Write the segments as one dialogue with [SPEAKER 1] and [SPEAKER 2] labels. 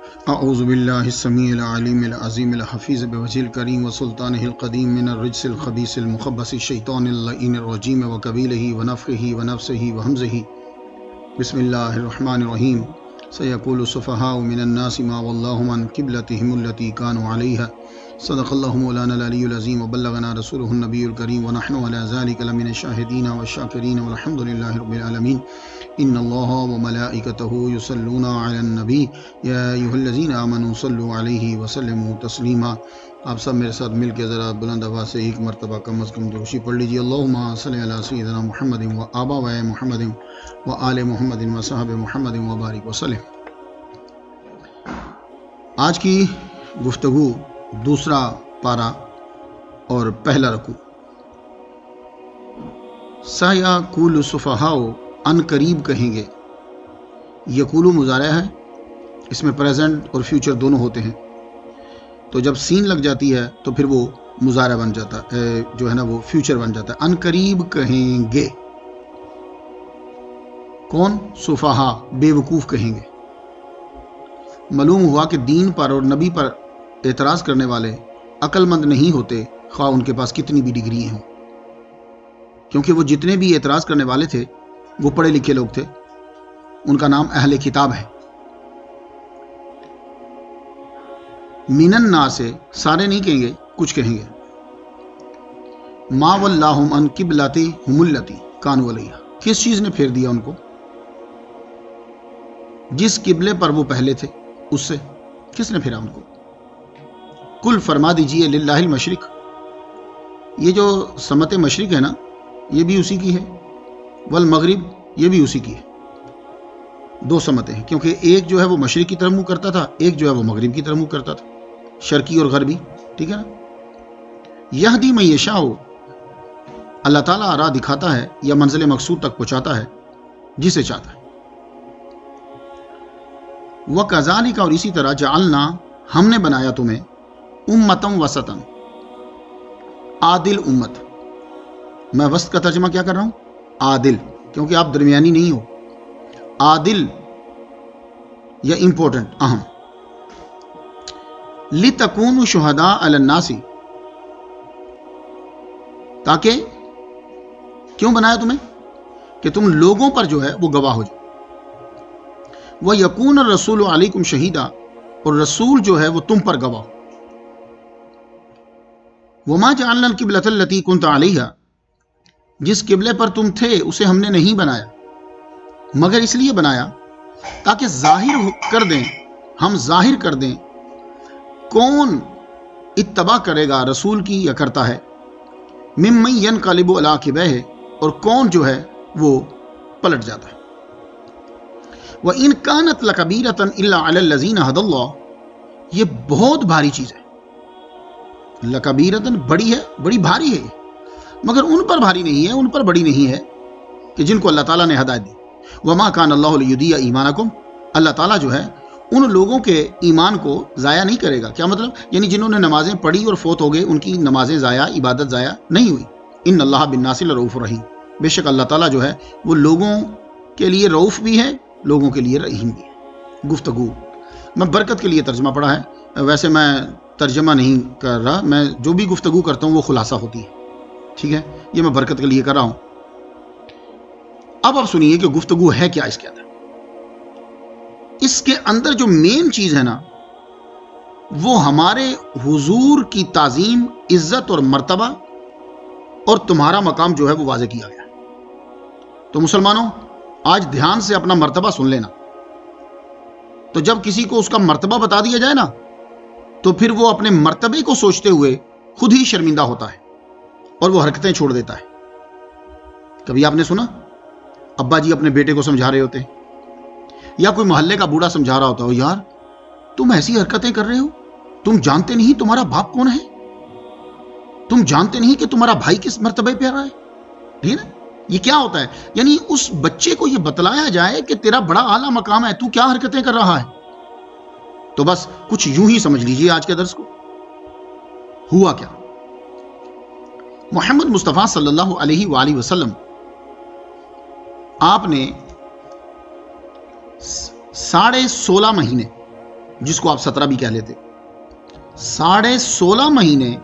[SPEAKER 1] اعوذ باللہ السمیع العلیم العظیم الحفیظ بوجہ الکریم وسلطانہ القدیم من الرجس الخبیث المخبث الشیطان اللعین الرجیم وقبیلہ ونفخہ ونفسہ وہمزہ بسم اللہ الرحمن الرحیم سیقول السفہاء من الناس ما واللہم عن قبلتہم التی کانوا علیہا صدق اللہ مولانا العلی العظیم وبلغنا رسولہ النبی الکریم ونحن علی ذلک لمن الشاہدین والشاکرین والحمد للہ رب العالمین ان اللہ وملائکتہ یصلون علی النبی یا ایھا الذین آمنوا صلوا علیہ وسلموا تسلیما۔ آپ سب میرے ساتھ مل کے ذرا بلند آواز سے ایک مرتبہ کم از کم درود پڑھ لیجیے۔ اللہم صلی علی سیدنا محمد و آباء محمد و آل محمد و صحب محمد وبارک وسلم۔ آج کی گفتگو دوسرا پارہ اور پہلا رکوع۔ سیقول السفہاء ان قریب کہیں گے، یقولو مضارع ہے، اس میں پریزنٹ اور فیوچر دونوں ہوتے ہیں، تو جب سین لگ جاتی ہے تو پھر وہ مضارع بن جاتا ہے، جو ہے نا وہ فیوچر بن جاتا ہے۔ ان قریب کہیں گے، کون؟ سفہاء، بے وقوف کہیں گے۔ معلوم ہوا کہ دین پر اور نبی پر اعتراض کرنے والے عقل مند نہیں ہوتے، خواہ ان کے پاس کتنی بھی ڈگری ہوں، کیونکہ وہ جتنے بھی اعتراض کرنے والے تھے وہ پڑھے لکھے لوگ تھے، ان کا نام اہل کتاب ہے۔ من الناس سے سارے نہیں کہیں گے، کچھ کہیں گے۔ ما واللہم عن قبلتہم التی کانوا علیہا، کس چیز نے پھیر دیا ان کو؟ جس قبلے پر وہ پہلے تھے اس سے کس نے پھیرا ان کو؟ کل فرما دیجئے للہ المشرق، یہ جو سمت مشرق ہے نا یہ بھی اسی کی ہے، والمغرب یہ بھی اسی کی ہے، دو سمتیں ہیں، کیونکہ ایک جو ہے وہ مشرق کی طرف منہ کرتا تھا، ایک جو ہے وہ مغرب کی طرف منہ کرتا تھا، شرقی اور غربی، ٹھیک ہے نا۔ یہدی من یشاء، اللہ تعالیٰ راہ دکھاتا ہے یا منزل مقصود تک پہنچاتا ہے جسے چاہتا ہے۔ وَكَذَلِكَ، اور اسی طرح جعلنا، ہم نے بنایا تمہیں امتم وسطن، عادل امت۔ میں وسط کا ترجمہ کیا کر رہا ہوں؟ عادل، کیونکہ آپ درمیانی نہیں ہو، عادل یا امپورٹنٹ، اہم۔ لِتَكُونُوا شُهَدَاءَ عَلَى النَّاسِ، تاکہ، کیوں بنایا تمہیں؟ کہ تم لوگوں پر جو ہے وہ گواہ ہو جاؤ۔ وَيَكُونَ الرَّسُولُ عَلَيْكُمْ شَهِيدًا، اور رسول جو ہے وہ تم پر گواہ ہو۔ وَمَا جَعَلْنَا الْقِبْلَةَ الَّتِي كُنْتَ عَلَيْهَا، جس قبلے پر تم تھے اسے ہم نے نہیں بنایا مگر اس لیے بنایا تاکہ ظاہر کر دیں، ہم ظاہر کر دیں کون اتباع کرے گا رسول کی یا کرتا ہے، ممن ينقلب علی عقبیہ، اور کون جو ہے وہ پلٹ جاتا ہے۔ وَإِنْ كَانَتْ لَكَبِيرَةً إِلَّا عَلَى الَّذِينَ هَدَى اللَّهُ، یہ بہت بھاری چیز ہے۔ لَكَبِيرَةً بڑی ہے، بڑی بھاری ہے، مگر ان پر بھاری نہیں ہے، ان پر بڑی نہیں ہے کہ جن کو اللہ تعالیٰ نے ہدایت دی۔ وَمَا كَانَ اللَّهُ لِيُضِيعَ إِيمَانَكُمْ، اللہ تعالیٰ جو ہے ان لوگوں کے ایمان کو ضائع نہیں کرے گا۔ کیا مطلب؟ یعنی جنہوں نے نمازیں پڑھی اور فوت ہو گئے ان کی نمازیں ضائع، عبادت ضائع نہیں ہوئی۔ ان اللہ بالناس لرؤوف رحیم، بے شک اللہ تعالیٰ جو ہے وہ لوگوں کے لیے رؤوف بھی ہے، لوگوں کے لیے رحیم بھی ہے۔ گفتگو میں برکت کے لیے ترجمہ پڑھا ہے، ویسے میں ترجمہ نہیں کر رہا، میں جو بھی گفتگو کرتا ہوں وہ خلاصہ ہوتی ہے، ٹھیک ہے، یہ میں برکت کے لیے کر رہا ہوں۔ اب آپ سنیے کہ گفتگو ہے کیا اس کے اندر۔ اس کے اندر جو مین چیز ہے نا وہ ہمارے حضور کی تعظیم، عزت اور مرتبہ اور تمہارا مقام جو ہے وہ واضح کیا گیا ہے۔ تو مسلمانوں آج دھیان سے اپنا مرتبہ سن لینا، تو جب کسی کو اس کا مرتبہ بتا دیا جائے نا تو پھر وہ اپنے مرتبے کو سوچتے ہوئے خود ہی شرمندہ ہوتا ہے اور وہ حرکتیں چھوڑ دیتا ہے۔ کبھی آپ نے سنا ابا جی اپنے بیٹے کو سمجھا رہے ہوتے ہیں، یا کوئی محلے کا بوڑھا سمجھا رہا ہوتا ہو، یار تم ایسی حرکتیں کر رہے ہو، تم جانتے نہیں تمہارا باپ کون ہے، تم جانتے نہیں کہ تمہارا بھائی کس مرتبے پہ آ رہا ہے، ٹھیک ہے نا؟ یہ کیا ہوتا ہے؟ یعنی اس بچے کو یہ بتلایا جائے کہ تیرا بڑا اعلیٰ مقام ہے، تو کیا حرکتیں کر رہا ہے۔ تو بس کچھ یوں ہی سمجھ لیجئے آج کے درس کو۔ ہوا کیا؟ محمد مصطفیٰ صلی اللہ علیہ وآلہ وسلم آپ نے 16.5 مہینے جس کو آپ 17 بھی کہہ لیتے، 16.5 مہینے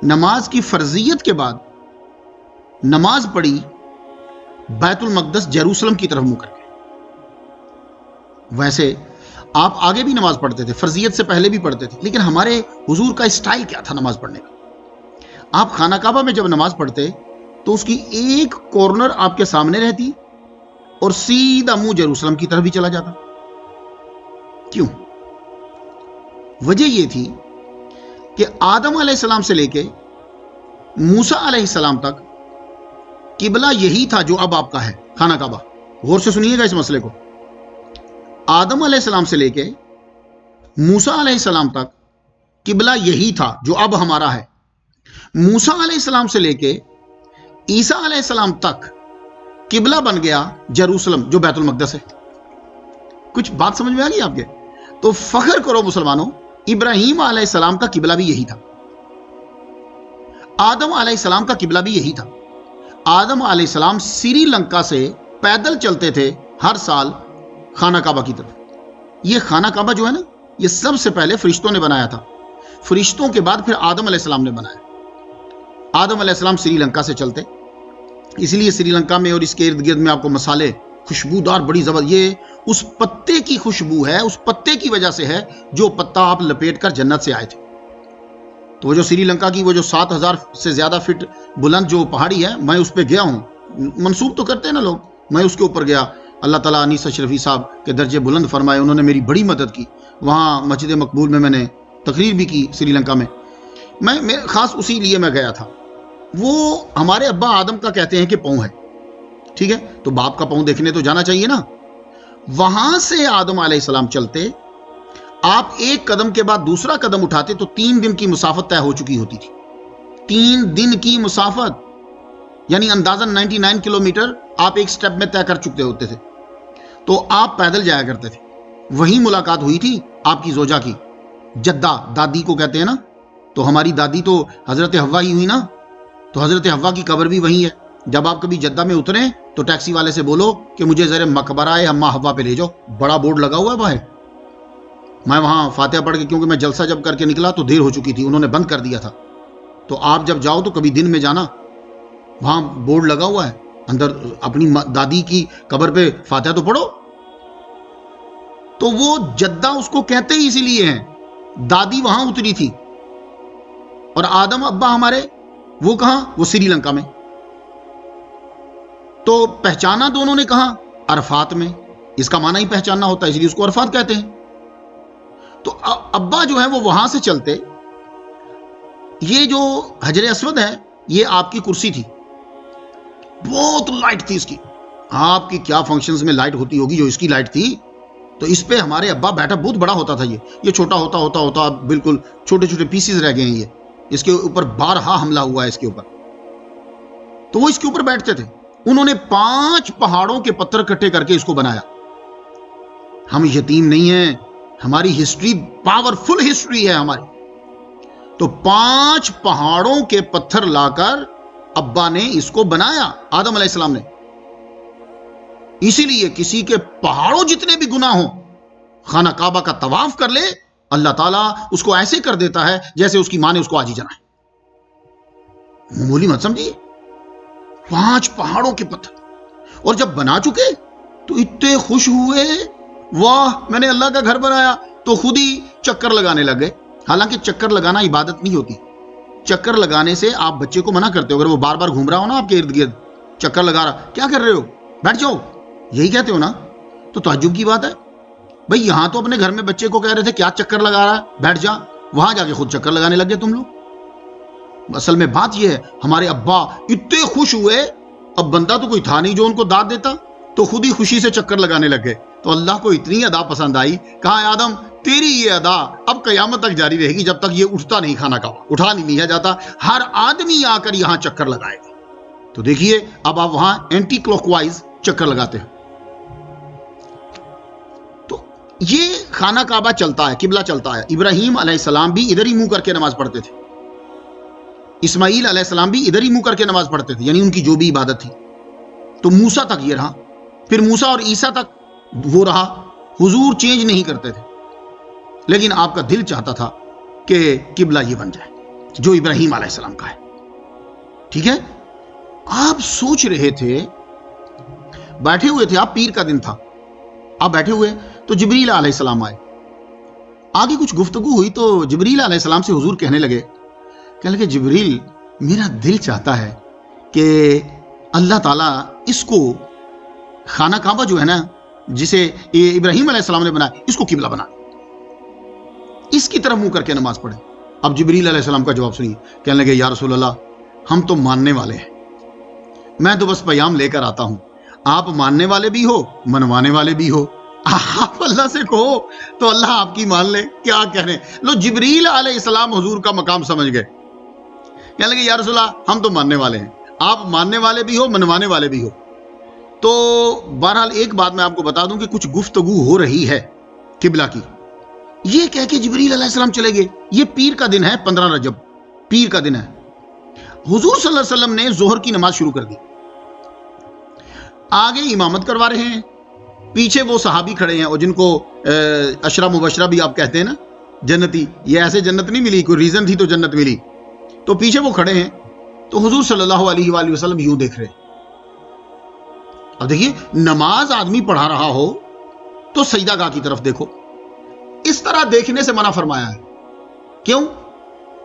[SPEAKER 1] نماز کی فرضیت کے بعد نماز پڑھی بیت المقدس جیروسلم کی طرف منہ کر کے۔ ویسے آپ آگے بھی نماز پڑھتے تھے، فرضیت سے پہلے بھی پڑھتے تھے، لیکن ہمارے حضور کا اسٹائل کیا تھا نماز پڑھنے کا؟ آپ خانہ کعبہ میں جب نماز پڑھتے تو اس کی ایک کارنر آپ کے سامنے رہتی اور سیدھا منہ جیروسلم کی طرف بھی چلا جاتا۔ کیوں؟ وجہ یہ تھی کہ آدم علیہ السلام سے لے کے موسیٰ علیہ السلام تک قبلہ یہی تھا جو اب آپ کا ہے خانہ کعبہ۔ غور سے سنیے گا اس مسئلے کو۔ آدم علیہ السلام سے لے کے موسیٰ علیہ السلام تک قبلہ یہی تھا جو اب ہمارا ہے۔ موسیٰ علیہ السلام سے لے کے عیسیٰ علیہ السلام تک قبلہ بن گیا جیروسلم جو بیت المقدس ہے۔ کچھ بات سمجھ میں آ گئی آپ کے؟ تو فخر کرو مسلمانوں، ابراہیم علیہ السلام کا قبلہ بھی یہی تھا، آدم علیہ السلام کا قبلہ بھی یہی تھا۔ آدم علیہ السلام سری لنکا سے پیدل چلتے تھے ہر سال خانہ کعبہ کی طرف۔ یہ خانہ کعبہ جو ہے نا، یہ سب سے پہلے فرشتوں نے بنایا تھا، فرشتوں کے بعد پھر آدم علیہ السلام نے بنایا۔ آدم علیہ السلام سری لنکا سے چلتے، اس لیے سری لنکا میں اور اس کے ارد گرد میں آپ کو مسالے خوشبودار بڑی زبردست، یہ اس پتے کی خوشبو ہے، اس پتے کی وجہ سے ہے جو پتا آپ لپیٹ کر جنت سے آئے تھے۔ تو وہ جو سری لنکا کی وہ جو 7,000 سے زیادہ فٹ بلند جو پہاڑی ہے، میں اس پہ گیا ہوں، منسوب تو کرتے ہیں نا لوگ، میں اس کے اوپر گیا۔ اللہ تعالیٰ انیس اشرفی صاحب کے درجے بلند فرمائے، انہوں نے میری بڑی مدد کی۔ وہاں مسجد مقبول میں نے تقریر بھی کی سری لنکا میں خاص اسی لیے میں گیا تھا۔ وہ ہمارے ابا آدم کا کہتے ہیں کہ پاؤں ہے، ٹھیک ہے، تو باپ کا پاؤں دیکھنے تو جانا چاہیے نا۔ وہاں سے آدم علیہ السلام چلتے، آپ ایک قدم کے بعد دوسرا قدم اٹھاتے تو 3 دن کی مسافت طے ہو چکی ہوتی تھی۔ 3 دن کی مسافت، یعنی اندازاً 99 کلومیٹر آپ ایک سٹیپ میں طے کر چکے ہوتے تھے۔ تو آپ پیدل جایا کرتے تھے۔ وہی ملاقات ہوئی تھی آپ کی زوجہ کی، جدہ دادی کو کہتے ہیں نا، تو ہماری دادی تو حضرت حوا ہی ہوئی نا، تو حضرت حوا کی قبر بھی وہیں ہے۔ جب آپ کبھی جدہ میں اتریں تو ٹیکسی والے سے بولو کہ مجھے ذرا مقبرہ اماں حوا پہ لے جاؤ، بڑا بورڈ لگا ہوا ہے باہر۔ میں وہاں فاتحہ پڑھ کے، کیونکہ میں جلسہ جب کر کے نکلا تو دیر ہو چکی تھی، انہوں نے بند کر دیا تھا۔ تو آپ جب جاؤ تو کبھی دن میں جانا، وہاں بورڈ لگا ہوا ہے، اندر اپنی دادی کی قبر پہ فاتحہ تو پڑھو۔ تو وہ جدہ اس کو کہتے ہی اسی لیے ہیں، دادی وہاں اتری تھی، اور آدم ابا ہمارے وہ کہاں؟ وہ سری لنکا میں۔ تو پہچانا دونوں نے کہاں؟ عرفات میں۔ اس کا معنی ہی پہچاننا ہوتا ہے، اس لیے اس کو عرفات کہتے ہیں۔ تو ابا جو ہے وہ وہاں سے چلتے، یہ جو حجر اسود ہے یہ آپ کی کرسی تھی، بہت لائٹ تھی اس کی۔ آپ کی کیا فنکشنز میں لائٹ ہوتی ہوگی جو اس کی لائٹ تھی، تو اس پہ ہمارے ابا بیٹھا، بہت بڑا ہوتا تھا یہ چھوٹا ہوتا ہوتا ہوتا بالکل چھوٹے چھوٹے پیسز رہ گئے ہیں۔ یہ اس کے اوپر بارہا حملہ ہوا ہے اس کے اوپر، تو وہ اس کے اوپر بیٹھتے تھے۔ انہوں نے 5 پہاڑوں کے پتھر کٹھے کر کے اس کو بنایا۔ ہم یتیم نہیں ہیں، ہماری ہسٹری پاورفل ہسٹری ہے ہماری۔ تو 5 پہاڑوں کے پتھر لا کر ابا نے اس کو بنایا، آدم علیہ السلام نے۔ اسی لیے کسی کے پہاڑوں جتنے بھی گناہ ہوں، خانہ کعبہ کا طواف کر لے، اللہ تعالیٰ اس کو ایسے کر دیتا ہے جیسے اس کی ماں نے اس کو آج ہی جنا ہے۔ معمولی مت سمجھیے، 5 پہاڑوں کے پتھر، اور جب بنا چکے تو اتنے خوش ہوئے، واہ میں نے اللہ کا گھر بنایا، تو خود ہی چکر لگانے لگ گئے۔ حالانکہ چکر لگانا عبادت نہیں ہوتی، چکر لگانے سے آپ بچے کو منع کرتے ہو، اگر وہ بار بار گھوم رہا ہو نا آپ کے ارد گرد، چکر لگا رہا، کیا کر رہے ہو، بیٹھ جاؤ، یہی کہتے ہو نا۔ تو تعجب کی بات ہے بھئی، یہاں تو اپنے گھر میں بچے کو کہہ رہے تھے کیا چکر لگا رہا ہے، بیٹھ جا، وہاں جا کے خود چکر لگانے لگ گئے تم لوگ۔ اصل میں بات یہ ہے، ہمارے ابا اتنے خوش ہوئے، اب بندہ تو کوئی تھا نہیں جو ان کو داد دیتا، تو خود ہی خوشی سے چکر لگانے لگ گئے۔ تو اللہ کو اتنی ادا پسند آئی، کہا آدم تیری یہ ادا اب قیامت تک جاری رہے گی، جب تک یہ اٹھتا نہیں خانہ کعبہ، اٹھا نہیں لیا جاتا، ہر آدمی آ کر یہاں چکر لگائے گا۔ تو دیکھیے اب آپ وہاں اینٹی کلوک وائز چکر لگاتے ہیں۔ تو یہ خانہ کعبہ چلتا ہے، قبلہ چلتا ہے۔ ابراہیم علیہ السلام بھی ادھر ہی منہ کر کے نماز پڑھتے تھے، اسماعیل علیہ السلام بھی ادھر ہی منہ کر کے نماز پڑھتے تھے، یعنی ان کی جو بھی عبادت تھی۔ تو موسیٰ تک یہ رہا، پھر موسیٰ اور عیسیٰ تک وہ رہا، حضور چینج نہیں کرتے تھے۔ لیکن آپ کا دل چاہتا تھا کہ قبلہ یہ بن جائے جو ابراہیم علیہ السلام کا ہے. ٹھیک ہے، آپ سوچ رہے تھے، بیٹھے ہوئے تھے آپ، پیر کا دن تھا، آپ بیٹھے ہوئے تو جبریل علیہ السلام آئے. آگے کچھ گفتگو ہوئی تو جبریل علیہ السلام سے حضور کہنے لگے جبریل، میرا دل چاہتا ہے کہ اللہ تعالیٰ اس کو خانہ کعبہ جو ہے نا جسے ابراہیم علیہ السلام نے بنایا، اس کو قبلہ بنا، اس کی طرف منہ کر کے نماز پڑھے. اب جبریل علیہ السلام کا جواب سنیے، کہنے لگے یا رسول اللہ، ہم تو ماننے والے ہیں، میں تو بس پیام لے کر آتا ہوں، آپ ماننے والے بھی ہو منوانے والے بھی ہو، آپ اللہ سے کہو تو اللہ آپ کی مان لے. کیا کہنے، لو جبریل علیہ السلام حضور کا مقام سمجھ گئے. کہنے لگے یا رسول اللہ، ہم تو ماننے والے ہیں، آپ ماننے والے بھی ہو منوانے والے بھی ہو. تو بہرحال ایک بات میں آپ کو بتا دوں کہ کچھ گفتگو ہو رہی ہے قبلہ کی. یہ کہہ کے جبریل علیہ السلام چلے گئے. یہ پیر کا دن ہے، 15 رجب پیر کا دن ہے. حضور صلی اللہ علیہ وسلم نے ظہر کی نماز شروع کر دی. آگے امامت کروا رہے ہیں، پیچھے وہ صحابی کھڑے ہیں اور جن کو عشرہ مبشرہ بھی آپ کہتے ہیں نا، جنتی. یہ ایسے جنت نہیں ملی، کوئی ریزن تھی تو جنت ملی. تو پیچھے وہ کھڑے ہیں تو حضور صلی اللہ علیہ وآلہ وسلم یوں دیکھ رہے. اب دیکھیے، نماز آدمی پڑھا رہا ہو تو سجدہ گاہ کی طرف دیکھو. اس طرح دیکھنے سے منع فرمایا ہے. کیوں؟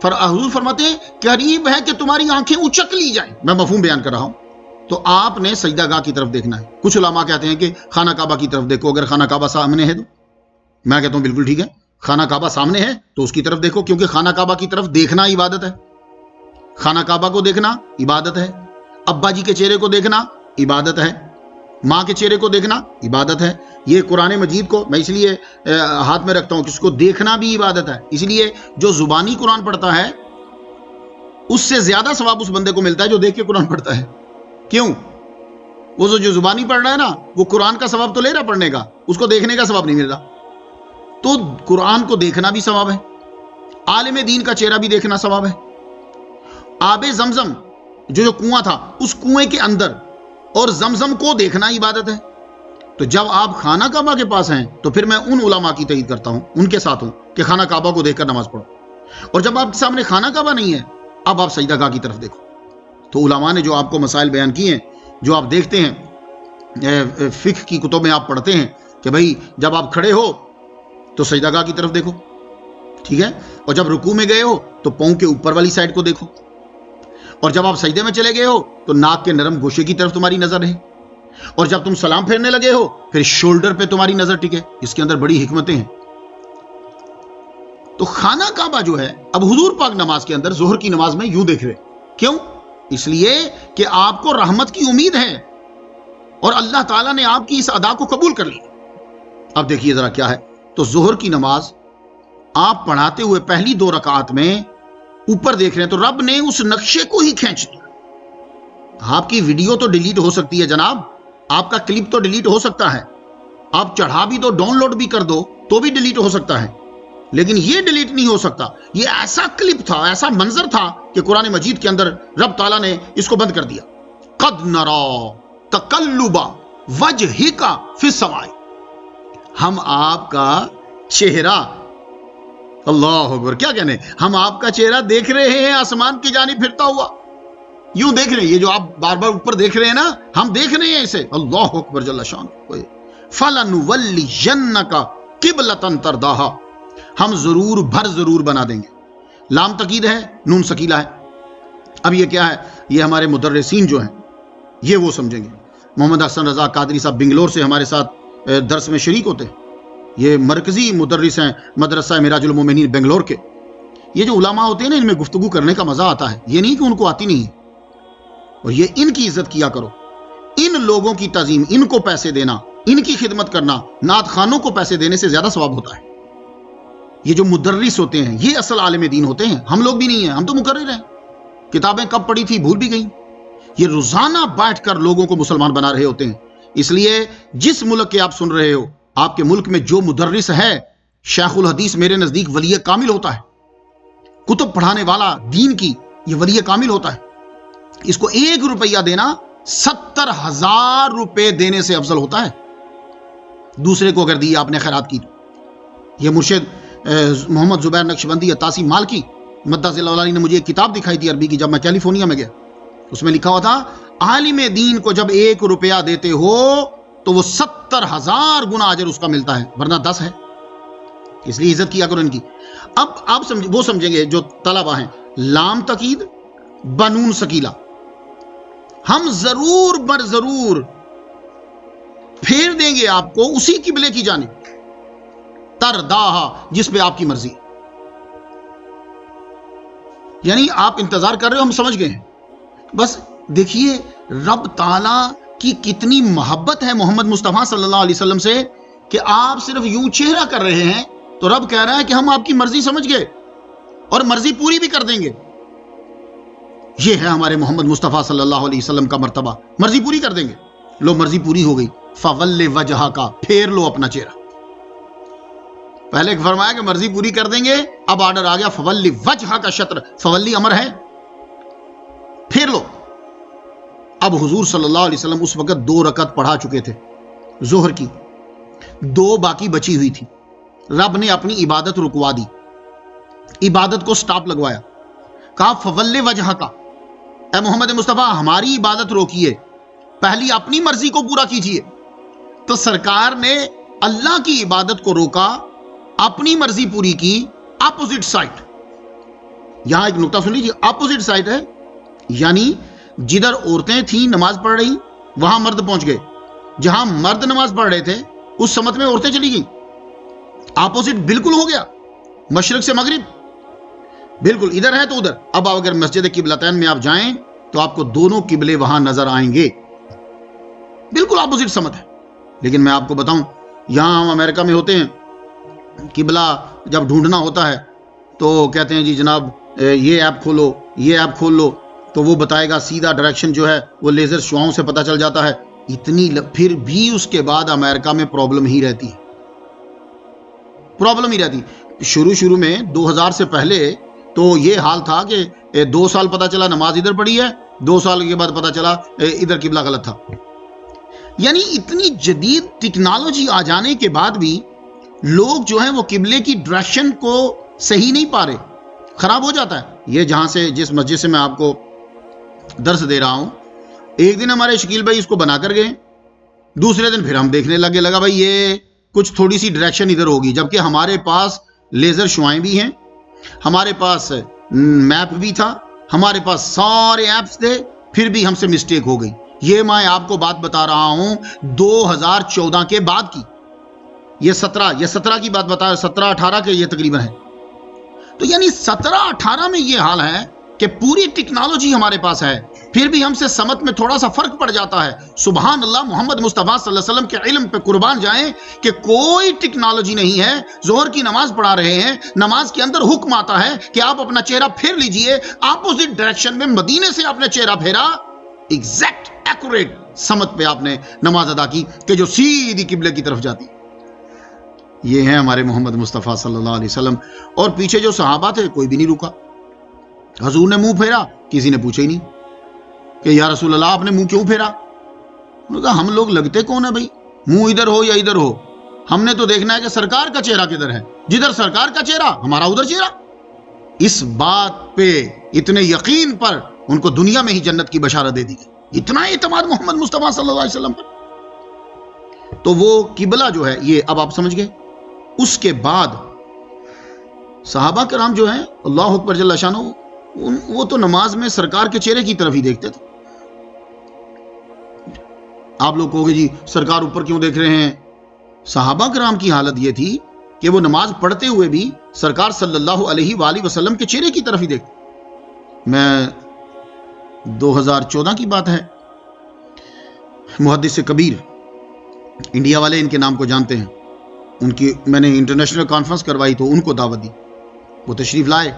[SPEAKER 1] حضور فرماتے ہیں قریب ہے کہ تمہاری آنکھیں اچک لی جائیں. میں مفہوم بیان کر رہا ہوں. تو آپ نے سجدہ گاہ کی طرف دیکھنا ہے. کچھ علماء کہتے ہیں کہ خانہ کعبہ کی طرف دیکھو، اگر خانہ کعبہ سامنے ہے تو. میں کہتا ہوں بالکل ٹھیک ہے، خانہ کعبہ سامنے ہے تو اس کی طرف دیکھو، کیونکہ خانہ کعبہ کی طرف دیکھنا عبادت ہے. خانہ کعبہ کو دیکھنا عبادت ہے. ابا جی کے چہرے کو دیکھنا عبادت ہے. ماں کے چہرے کو دیکھنا عبادت ہے. یہ قرآن مجید کو میں اس لیے ہاتھ میں رکھتا ہوں کہ اس کو دیکھنا بھی عبادت ہے. اس لیے جو زبانی قرآن پڑھتا ہے اس سے زیادہ ثواب اس بندے کو ملتا ہے جو دیکھ کے قرآن پڑھتا ہے. کیوں؟ وہ جو زبانی پڑھ رہا ہے نا، وہ قرآن کا ثواب تو لے رہا پڑھنے کا، اس کو دیکھنے کا ثواب نہیں مل رہا. تو قرآن کو دیکھنا بھی ثواب ہے، عالم دین کا چہرہ بھی دیکھنا ثواب ہے. آب زمزم جو کنواں تھا، اس کنویں کے اندر اور زمزم کو دیکھنا عبادت ہے. تو جب آپ خانہ کعبہ کے پاس ہیں تو پھر میں ان علماء کی تائید کرتا ہوں، ان کے ساتھ ہوں کہ خانہ کعبہ کو دیکھ کر نماز پڑھو. اور جب آپ کے سامنے خانہ کعبہ نہیں ہے، اب آپ سجدہ گاہ کی طرف دیکھو. تو علماء نے جو آپ کو مسائل بیان کیے ہیں، جو آپ دیکھتے ہیں فقہ کی کتب میں آپ پڑھتے ہیں کہ بھائی جب آپ کھڑے ہو تو سجدہ گاہ کی طرف دیکھو، ٹھیک ہے، اور جب رکوع میں گئے ہو تو پاؤں کے اوپر والی سائڈ کو دیکھو، اور جب آپ سجدے میں چلے گئے ہو تو ناک کے نرم گوشے کی طرف تمہاری نظر رہے، اور جب تم سلام پھیرنے لگے ہو پھر شولڈر پہ تمہاری نظر ٹکے. اس کے اندر بڑی حکمتیں ہیں. تو خانہ کعبہ جو ہے، اب حضور پاک نماز کے اندر ظہر کی نماز میں یوں دیکھ رہے. کیوں؟ اس لیے کہ آپ کو رحمت کی امید ہے اور اللہ تعالیٰ نے آپ کی اس ادا کو قبول کر لی. اب دیکھیے ذرا کیا ہے. تو ظہر کی نماز آپ پڑھاتے ہوئے پہلی 2 رکعات میں اوپر دیکھ رہے ہیں تو رب نے اس نقشے کو ہی کھینچ دیا. آپ کی ویڈیو تو ڈیلیٹ ہو سکتی ہے جناب، آپ کا کلپ تو ڈیلیٹ ہو سکتا ہے، آپ چڑھا بھی دو، ڈاؤن لوڈ بھی کر دو تو بھی ڈیلیٹ ہو سکتا ہے، لیکن یہ ڈیلیٹ نہیں ہو سکتا. یہ ایسا کلپ تھا، ایسا منظر تھا کہ قرآن مجید کے اندر رب تعالیٰ نے اس کو بند کر دیا. قد نرا تقلب وجہک فی السماء، ہم آپ کا چہرہ، اللہ اکبر، کیا کہنے، ہم آپ کا چہرہ دیکھ رہے ہیں آسمان کی جانب پھرتا ہوا. یوں دیکھ رہے ہیں، یہ جو آپ بار بار اوپر دیکھ رہے ہیں نا، ہم دیکھ رہے ہیں اسے. اللہ اکبر جل شان. فَلَنُوَلِّيَنَّكَ قِبْلَةً تَرْضَاهَا، ہم ضرور بھر ضرور بنا دیں گے. لام تقید ہے، نون سکیلہ ہے. اب یہ کیا ہے؟ یہ ہمارے مدرسین جو ہیں یہ وہ سمجھیں گے. محمد حسن رضا قادری صاحب بنگلور سے ہمارے ساتھ درس میں شریک ہوتے ہیں. یہ مرکزی مدرس ہیں مدرسہ معراج المومنین بنگلور کے. یہ جو علماء ہوتے ہیں نا، ان میں گفتگو کرنے کا مزہ آتا ہے. یہ نہیں کہ ان کو آتی نہیں ہے، اور یہ ان کی عزت کیا کرو. ان لوگوں کی تعظیم، ان کو پیسے دینا، ان کی خدمت کرنا، نعت خانوں کو پیسے دینے سے زیادہ ثواب ہوتا ہے. یہ جو مدرس ہوتے ہیں یہ اصل عالم دین ہوتے ہیں. ہم لوگ بھی نہیں ہیں، ہم تو مقرر ہیں. کتابیں کب پڑھی تھی بھول بھی گئیں. یہ روزانہ بیٹھ کر لوگوں کو مسلمان بنا رہے ہوتے ہیں. اس لیے جس ملک کے آپ سن رہے ہو، آپ کے ملک میں جو مدرس ہے شیخ الحدیث میرے نزدیک ولی کامل ہوتا ہے. کتب پڑھانے والا دین کی یہ ولی کامل ہوتا ہے. اس کو 1 روپیہ دینا 70,000 روپے دینے سے افضل ہوتا ہے. دوسرے کو اگر دی آپ نے خیرات کی. یہ مرشد محمد زبیر نقشبندی عطاسی مالکی مدّ نے مجھے ایک کتاب دکھائی تھی عربی کی جب میں کیلیفورنیا میں گیا. اس میں لکھا ہوا تھا عالم دین کو جب 1 روپیہ دیتے ہو تو وہ 70,000 گنا اجر اس کا ملتا ہے، ورنہ 10 ہے. اس لیے عزت کیا کرو ان کی. اب آپ وہ سمجھیں گے جو طلبہ ہیں، لام تقید بنون سکیلا، ہم ضرور بر ضرور پھیر دیں گے آپ کو اسی قبلے کی جانب، ترداہا، جس پہ آپ کی مرضی. یعنی آپ انتظار کر رہے ہو، ہم سمجھ گئے ہیں. بس دیکھیے رب تعالیٰ کی کتنی محبت ہے محمد مصطفیٰ صلی اللہ علیہ وسلم سے کہ آپ صرف یوں چہرہ کر رہے ہیں تو رب کہہ رہا ہے کہ ہم آپ کی مرضی سمجھ گئے اور مرضی پوری بھی کر دیں گے. یہ ہے ہمارے محمد مصطفیٰ صلی اللہ علیہ وسلم کا مرتبہ، مرضی پوری کر دیں گے. لو مرضی پوری ہو گئی، فول وجہہ کا، پھیر لو اپنا چہرہ. پہلے فرمایا کہ مرضی پوری کر دیں گے، اب آرڈر آ گیا فول وجہہ کا شطر، فولی امر ہے، پھیر لو. اب حضور صلی اللہ علیہ وسلم اس وقت 2 رکعت پڑھا چکے تھے ظہر کی، 2 باقی بچی ہوئی تھی. رب نے اپنی عبادت رکوا دی، عبادت کو سٹاپ لگوایا، کہا فول وجہہ کا، اے محمد مصطفیٰ ہماری عبادت روکیے، پہلی اپنی مرضی کو پورا کیجیے. تو سرکار نے اللہ کی عبادت کو روکا، اپنی مرضی پوری کی. اپوزٹ سائٹ، یہاں ایک نقطہ سن لیجیے، اپوزٹ سائٹ ہے، یعنی جدھر عورتیں تھیں نماز پڑھ رہی وہاں مرد پہنچ گئے، جہاں مرد نماز پڑھ رہے تھے اس سمت میں عورتیں چلی گئیں. اپوزٹ بالکل ہو گیا، مشرق سے مغرب، بالکل ادھر ہے تو ادھر. اب اگر مسجد قبلتین میں آپ جائیں تو آپ کو دونوں قبلے وہاں نظر آئیں گے، بالکل اپوزٹ سمت ہے. لیکن میں آپ کو بتاؤں، یہاں ہم امریکہ میں ہوتے ہیں، قبلہ جب ڈھونڈنا ہوتا ہے تو کہتے ہیں جی جناب یہ ایپ کھولو، یہ ایپ کھول لو، تو وہ بتائے گا سیدھا ڈائریکشن جو ہے وہ لیزر شعاؤں سے پتہ چل جاتا ہے. پھر بھی اس کے بعد امریکہ میں پرابلم ہی رہتی ہے، پرابلم ہی رہتی. شروع میں 2000 سے پہلے تو یہ حال تھا کہ 2 سال پتہ چلا نماز ادھر پڑھی ہے، 2 سال کے بعد پتہ چلا ادھر قبلہ غلط تھا. یعنی اتنی جدید ٹیکنالوجی آ جانے کے بعد بھی لوگ جو ہیں وہ قبلے کی ڈائریکشن کو صحیح نہیں پا رہے، خراب ہو جاتا ہے. یہ جہاں سے جس مسجد سے میں آپ کو درس دے رہا ہوں، ایک دن ہمارے شکیل بھائی اس کو بنا کر گئے، دوسرے دن پھر ہم دیکھنے لگا بھائی یہ کچھ تھوڑی سی ڈائریکشن ادھر ہوگی، جبکہ ہمارے پاس لیزر شعائیں بھی ہیں، ہمارے پاس میپ بھی تھا، ہمارے پاس سارے ایپس تھے، پھر بھی ہم سے مسٹیک ہو گئی. یہ میں آپ کو بات بتا رہا ہوں 2014 کے بعد کی، یہ 17 کی بات بتا، 17-18 کے یہ تقریباً ہے. تو یعنی 17-18 میں یہ حال ہے کہ پوری ٹیکنالوجی ہمارے پاس ہے، پھر بھی ہم سے سمت میں تھوڑا سا فرق پڑ جاتا ہے. سبحان اللہ، محمد مصطفیٰ صلی اللہ علیہ وسلم کے علم پہ قربان جائیں کہ کوئی ٹیکنالوجی نہیں ہے. ظہر کی نماز پڑھا رہے ہیں، نماز کے اندر حکم آتا ہے کہ آپ اپنا چہرہ پھیر لیجئے، اپوزٹ ڈائریکشن میں مدینے سے آپ نے چہرہ پھیرا، ایگزیکٹ ایکوریٹ سمت پہ آپ نے نماز ادا کی کہ جو سیدھی قبلے کی طرف جاتی. یہ ہیں ہمارے محمد مصطفیٰ صلی اللہ علیہ وسلم. اور پیچھے جو صحابہ تھے کوئی بھی نہیں رکا. حضور نے منہ پھیرا، کسی نے پوچھا ہی نہیں کہ یا رسول اللہ آپ نے منہ کیوں پھیرا. انہوں نے کہا ہم لوگ لگتے کون ہیں بھائی، منہ ادھر ہو یا ادھر ہو، ہم نے تو دیکھنا ہے کہ سرکار کا چہرہ کدھر ہے، جدھر سرکار کا چہرہ ہمارا ادھر چہرہ. اس بات پہ اتنے یقین پر ان کو دنیا میں ہی جنت کی بشارت دے دی گئی، اتنا اعتماد محمد مصطفیٰ صلی اللہ علیہ وسلم پر. تو وہ قبلہ جو ہے یہ اب آپ سمجھ گئے. اس کے بعد صحابہ کرام جو ہیں اللہ اکبر جل شانہ، وہ تو نماز میں سرکار کے چہرے کی طرف ہی دیکھتے تھے. آپ لوگ کہو گے جی سرکار اوپر کیوں دیکھ رہے ہیں؟ صحابہ کرام کی حالت یہ تھی کہ وہ نماز پڑھتے ہوئے بھی سرکار صلی اللہ علیہ وآلہ وسلم کے چہرے کی طرف ہی دیکھتے. میں 2014 کی بات ہے، محدث کبیر، انڈیا والے ان کے نام کو جانتے ہیں، ان کی میں نے انٹرنیشنل کانفرنس کروائی تو ان کو دعوت دی، وہ تشریف لائے،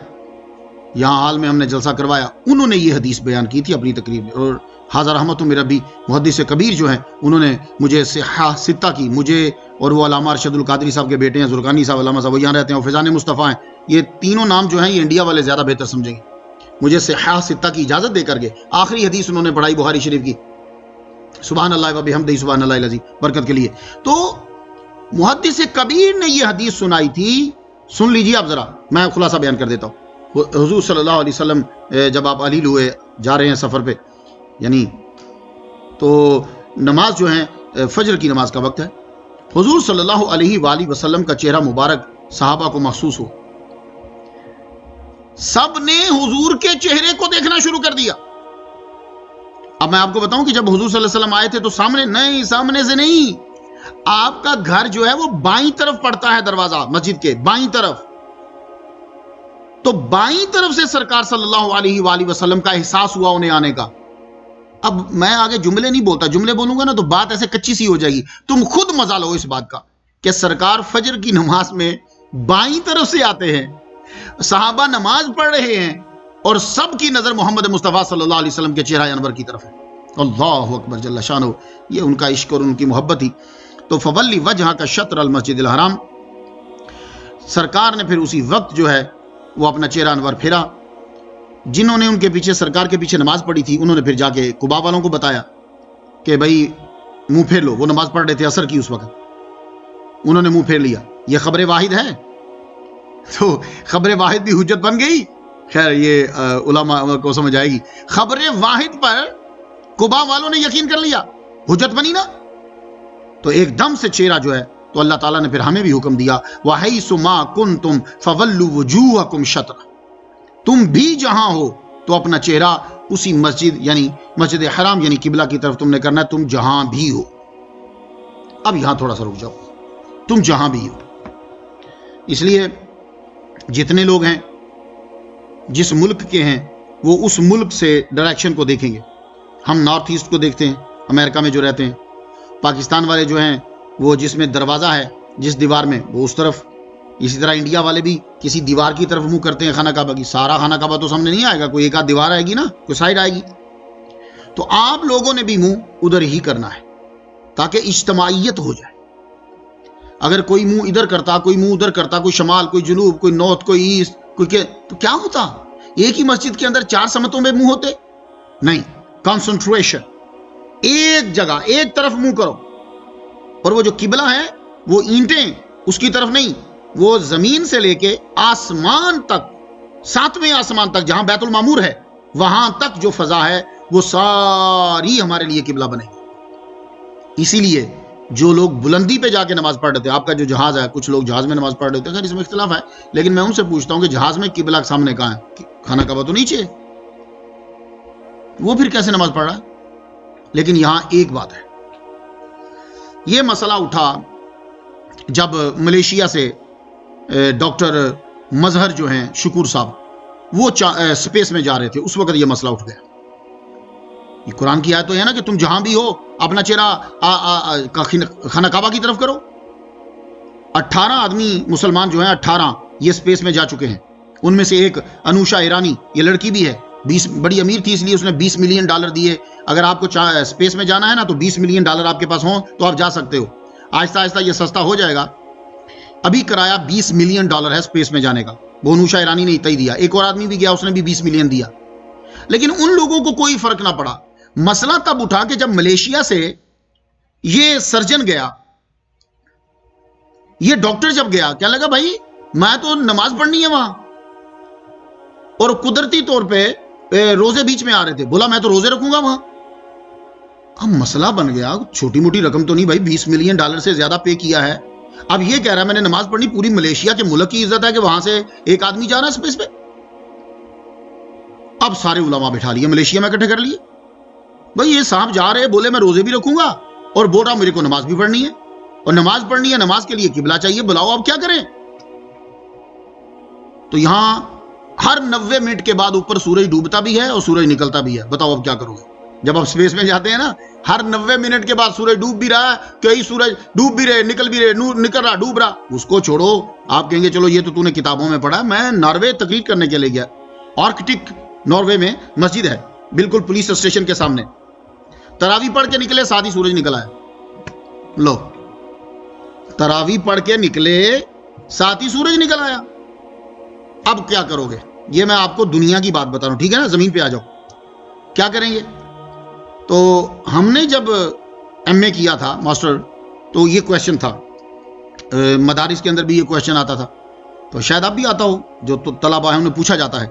[SPEAKER 1] یہاں حال میں ہم نے جلسہ کروایا. انہوں نے یہ حدیث بیان کی تھی اپنی تقریر میں، اور حاضر رحمت میرا بھی محدث کبیر جو ہیں انہوں نے مجھے صحاح ستہ کی، مجھے اور وہ علامہ ارشد القادری صاحب کے بیٹے ہیں زرقانی صاحب، علامہ صاحب وہ یہاں رہتے ہیں، اور فیضان مصطفیٰ ہیں، یہ تینوں نام جو ہیں یہ انڈیا والے زیادہ بہتر سمجھیں گے. مجھے صحاح ستہ کی اجازت دے کر کے آخری حدیث انہوں نے پڑھائی بخاری شریف کی، سبحان اللہ و بحمدہ سبحان اللہ العظیم، برکت کے لیے. تو محدث کبیر نے یہ حدیث سنائی تھی سن لیجیے آپ ذرا، میں خلاصہ بیان کر دیتا ہوں۔ حضور صلی اللہ علیہ وسلم جب آپ علیل ہوئے، جا رہے ہیں سفر پہ، یعنی تو نماز جو ہے فجر کی نماز کا وقت ہے، حضور صلی اللہ علیہ وآلہ وسلم کا چہرہ مبارک صحابہ کو محسوس ہو، سب نے حضور کے چہرے کو دیکھنا شروع کر دیا۔ اب میں آپ کو بتاؤں کہ جب حضور صلی اللہ علیہ وسلم آئے تھے تو سامنے سے نہیں، آپ کا گھر جو ہے وہ بائیں طرف پڑتا ہے، دروازہ مسجد کے بائیں طرف، تو بائیں طرف سے سرکار صلی اللہ علیہ وآلہ وسلم کا احساس ہوا انہیں آنے کا۔ اب میں آگے جملے نہیں بولتا، جملے بولوں گا نا تو بات ایسے کچی سی ہو جائے گی، تم خود مزہ لو اس بات کا کہ سرکار فجر کی نماز میں بائیں طرف سے آتے ہیں، صحابہ نماز پڑھ رہے ہیں، اور سب کی نظر محمد مصطفیٰ صلی اللہ علیہ وسلم کے چہرہ انور کی طرف ہے۔ اللہ اکبر جل شانہ، یہ ان کا عشق اور ان کی محبت ہی۔ تو فولی وجہ کا شطر المسجد الحرام، سرکار نے پھر اسی وقت جو ہے وہ اپنا چہرہ انور پھیرا۔ جنہوں نے ان کے پیچھے سرکار کے پیچھے نماز پڑھی تھی، انہوں نے پھر جا کے قباء والوں کو بتایا کہ بھائی منہ پھیر لو، وہ نماز پڑھ رہے تھے عصر کی اس وقت، انہوں نے منہ پھیر لیا۔ یہ خبر واحد ہے، تو خبر واحد بھی حجت بن گئی۔ خیر یہ علماء کو سمجھ آئے گی، خبر واحد پر قباء والوں نے یقین کر لیا، حجت بنی نا۔ تو ایک دم سے چہرہ جو ہے تو اللہ تعالیٰ نے پھر ہمیں بھی حکم دیا، وَحَيْثُ مَا كُنْتُمْ فَوَلُّوا وُجُوهَكُمْ شَطْرَهُ، تم بھی جہاں ہو تو اپنا چہرہ اسی مسجد یعنی مسجد حرام یعنی قبلہ کی طرف تم نے کرنا ہے، تم جہاں بھی ہو۔ اب یہاں تھوڑا سا رک جاؤ، تم جہاں بھی ہو، اس لیے جتنے لوگ ہیں جس ملک کے ہیں وہ اس ملک سے ڈائریکشن کو دیکھیں گے۔ ہم نارتھ ایسٹ کو دیکھتے ہیں، امریکہ میں جو رہتے ہیں، پاکستان والے جو ہیں وہ جس میں دروازہ ہے جس دیوار میں وہ اس طرف، اسی طرح انڈیا والے بھی کسی دیوار کی طرف منہ کرتے ہیں خانہ کعبہ کی۔ سارا خانہ کعبہ تو سامنے نہیں آئے گا، کوئی ایک آدھ دیوار آئے گی نا، کوئی سائڈ آئے گی، تو آپ لوگوں نے بھی منہ ادھر ہی کرنا ہے تاکہ اجتماعیت ہو جائے۔ اگر کوئی منہ ادھر کرتا، کوئی منہ ادھر کرتا، کوئی شمال، کوئی جنوب، کوئی نارتھ، کوئی ایسٹ، کوئی تو کیا ہوتا؟ ایک ہی مسجد کے اندر 4 سمتوں میں منہ ہوتے؟ نہیں، کنسنٹریشن، ایک جگہ ایک طرف منہ کرو۔ اور وہ جو قبلہ ہے وہ اینٹیں اس کی طرف نہیں، وہ زمین سے لے کے آسمان تک، 7ویں آسمان تک جہاں بیت المعمور ہے وہاں تک جو فضا ہے وہ ساری ہمارے لیے قبلہ بنے گی۔ اسی لیے جو لوگ بلندی پہ جا کے نماز پڑھ رہے تھے، آپ کا جو جہاز ہے، کچھ لوگ جہاز میں نماز پڑھ رہے ہوتے ہیں، خیر اس میں اختلاف ہے، لیکن میں ان سے پوچھتا ہوں کہ جہاز میں قبلہ سامنے کہاں ہے؟ خانہ کعبہ تو نیچے ہے، وہ پھر کیسے نماز پڑھ رہا ہے؟ لیکن یہاں ایک بات ہے، یہ مسئلہ اٹھا جب ملیشیا سے ڈاکٹر مظہر جو ہیں شکور صاحب، وہ سپیس میں جا رہے تھے، اس وقت یہ مسئلہ اٹھ گیا۔ یہ قرآن کی آیت تو ہے نا کہ تم جہاں بھی ہو اپنا چہرہ خانہ کعبہ کی طرف کرو۔ 18 آدمی مسلمان جو ہیں، 18 یہ سپیس میں جا چکے ہیں، ان میں سے ایک انوشا ایرانی، یہ لڑکی بھی ہے، 20 بڑی امیر تھی اس لیے اس نے $20 ملین دیے۔ اگر آپ کو سپیس میں جانا ہے نا تو $20 ملین آپ کے پاس ہوں تو آپ جا سکتے ہو، آہستہ آہستہ یہ سستا ہو جائے گا۔ ابھی کرایہ $20 ملین ہے سپیس میں جانے کا، وہ انوشا ایرانی نے اتنا ہی دیا، ایک اور آدمی بھی گیا، اس نے بھی $20 ملین دیا، لیکن ان لوگوں کو کوئی فرق نہ پڑا۔ مسئلہ تب اٹھا کہ جب ملیشیا سے یہ سرجن گیا، یہ ڈاکٹر جب گیا، کیا لگا بھائی میں تو نماز پڑھنی ہے وہاں، اور قدرتی طور پہ روزے بیچ میں آ رہے تھے، بولا میں تو روزے رکھوں گا وہاں۔ اب مسئلہ بن گیا، چھوٹی موٹی رقم تو نہیں بھائی، $20 ملین سے زیادہ پے کیا ہے۔ اب یہ کہہ رہا ہے میں نے نماز پڑھنی، پوری ملیشیا کے ملک کی عزت ہے کہ وہاں سے ایک آدمی جا رہا ہے سپیس پہ۔ اب سارے علماء بٹھا لیے ملیشیا میں اکٹھے کر لیے، بھائی یہ صاحب جا رہے بولے میں روزے بھی رکھوں گا اور بول رہا میرے کو نماز بھی پڑھنی ہے، اور نماز پڑھنی ہے، نماز کے لیے قبلہ چاہیے، بلاؤ اب کیا کریں۔ تو یہاں ہر 90 منٹ کے بعد اوپر سورج ڈوبتا بھی ہے اور سورج نکلتا بھی ہے، بتاؤ اب کیا کرو گے؟ جب آپ سپیس میں جاتے ہیں نا، ہر 90 منٹ کے بعد سورج ڈوب بھی رہا ہے، کئی سورج ڈوب بھی رہے، نکل بھی رہے، نکل رہا، ڈوب رہا، اس کو چھوڑو۔ آپ کہیں گے چلو یہ تو نے کتابوں میں پڑھا، میں ناروے تقریر کرنے کے لیے گیا، آرکٹک ناروے میں مسجد ہے بالکل پولیس اسٹیشن کے سامنے، تراویح پڑھ کے نکلے، ساتھ ہی سورج نکل آیا۔ لو، تراویح پڑھ کے نکلے، ساتھ ہی سورج نکل آیا، اب کیا کرو گے؟ یہ میں آپ کو دنیا کی بات بتا رہا ہوں، ٹھیک ہے نا، زمین پہ آ جاؤ، کیا کریں گے؟ تو ہم نے جب ایم اے کیا تھا ماسٹر، تو یہ کویشچن تھا، مدارس کے اندر بھی یہ کویشچن آتا تھا تو شاید اب بھی آتا ہو. جو طلبا ہیں انہیں پوچھا جاتا ہے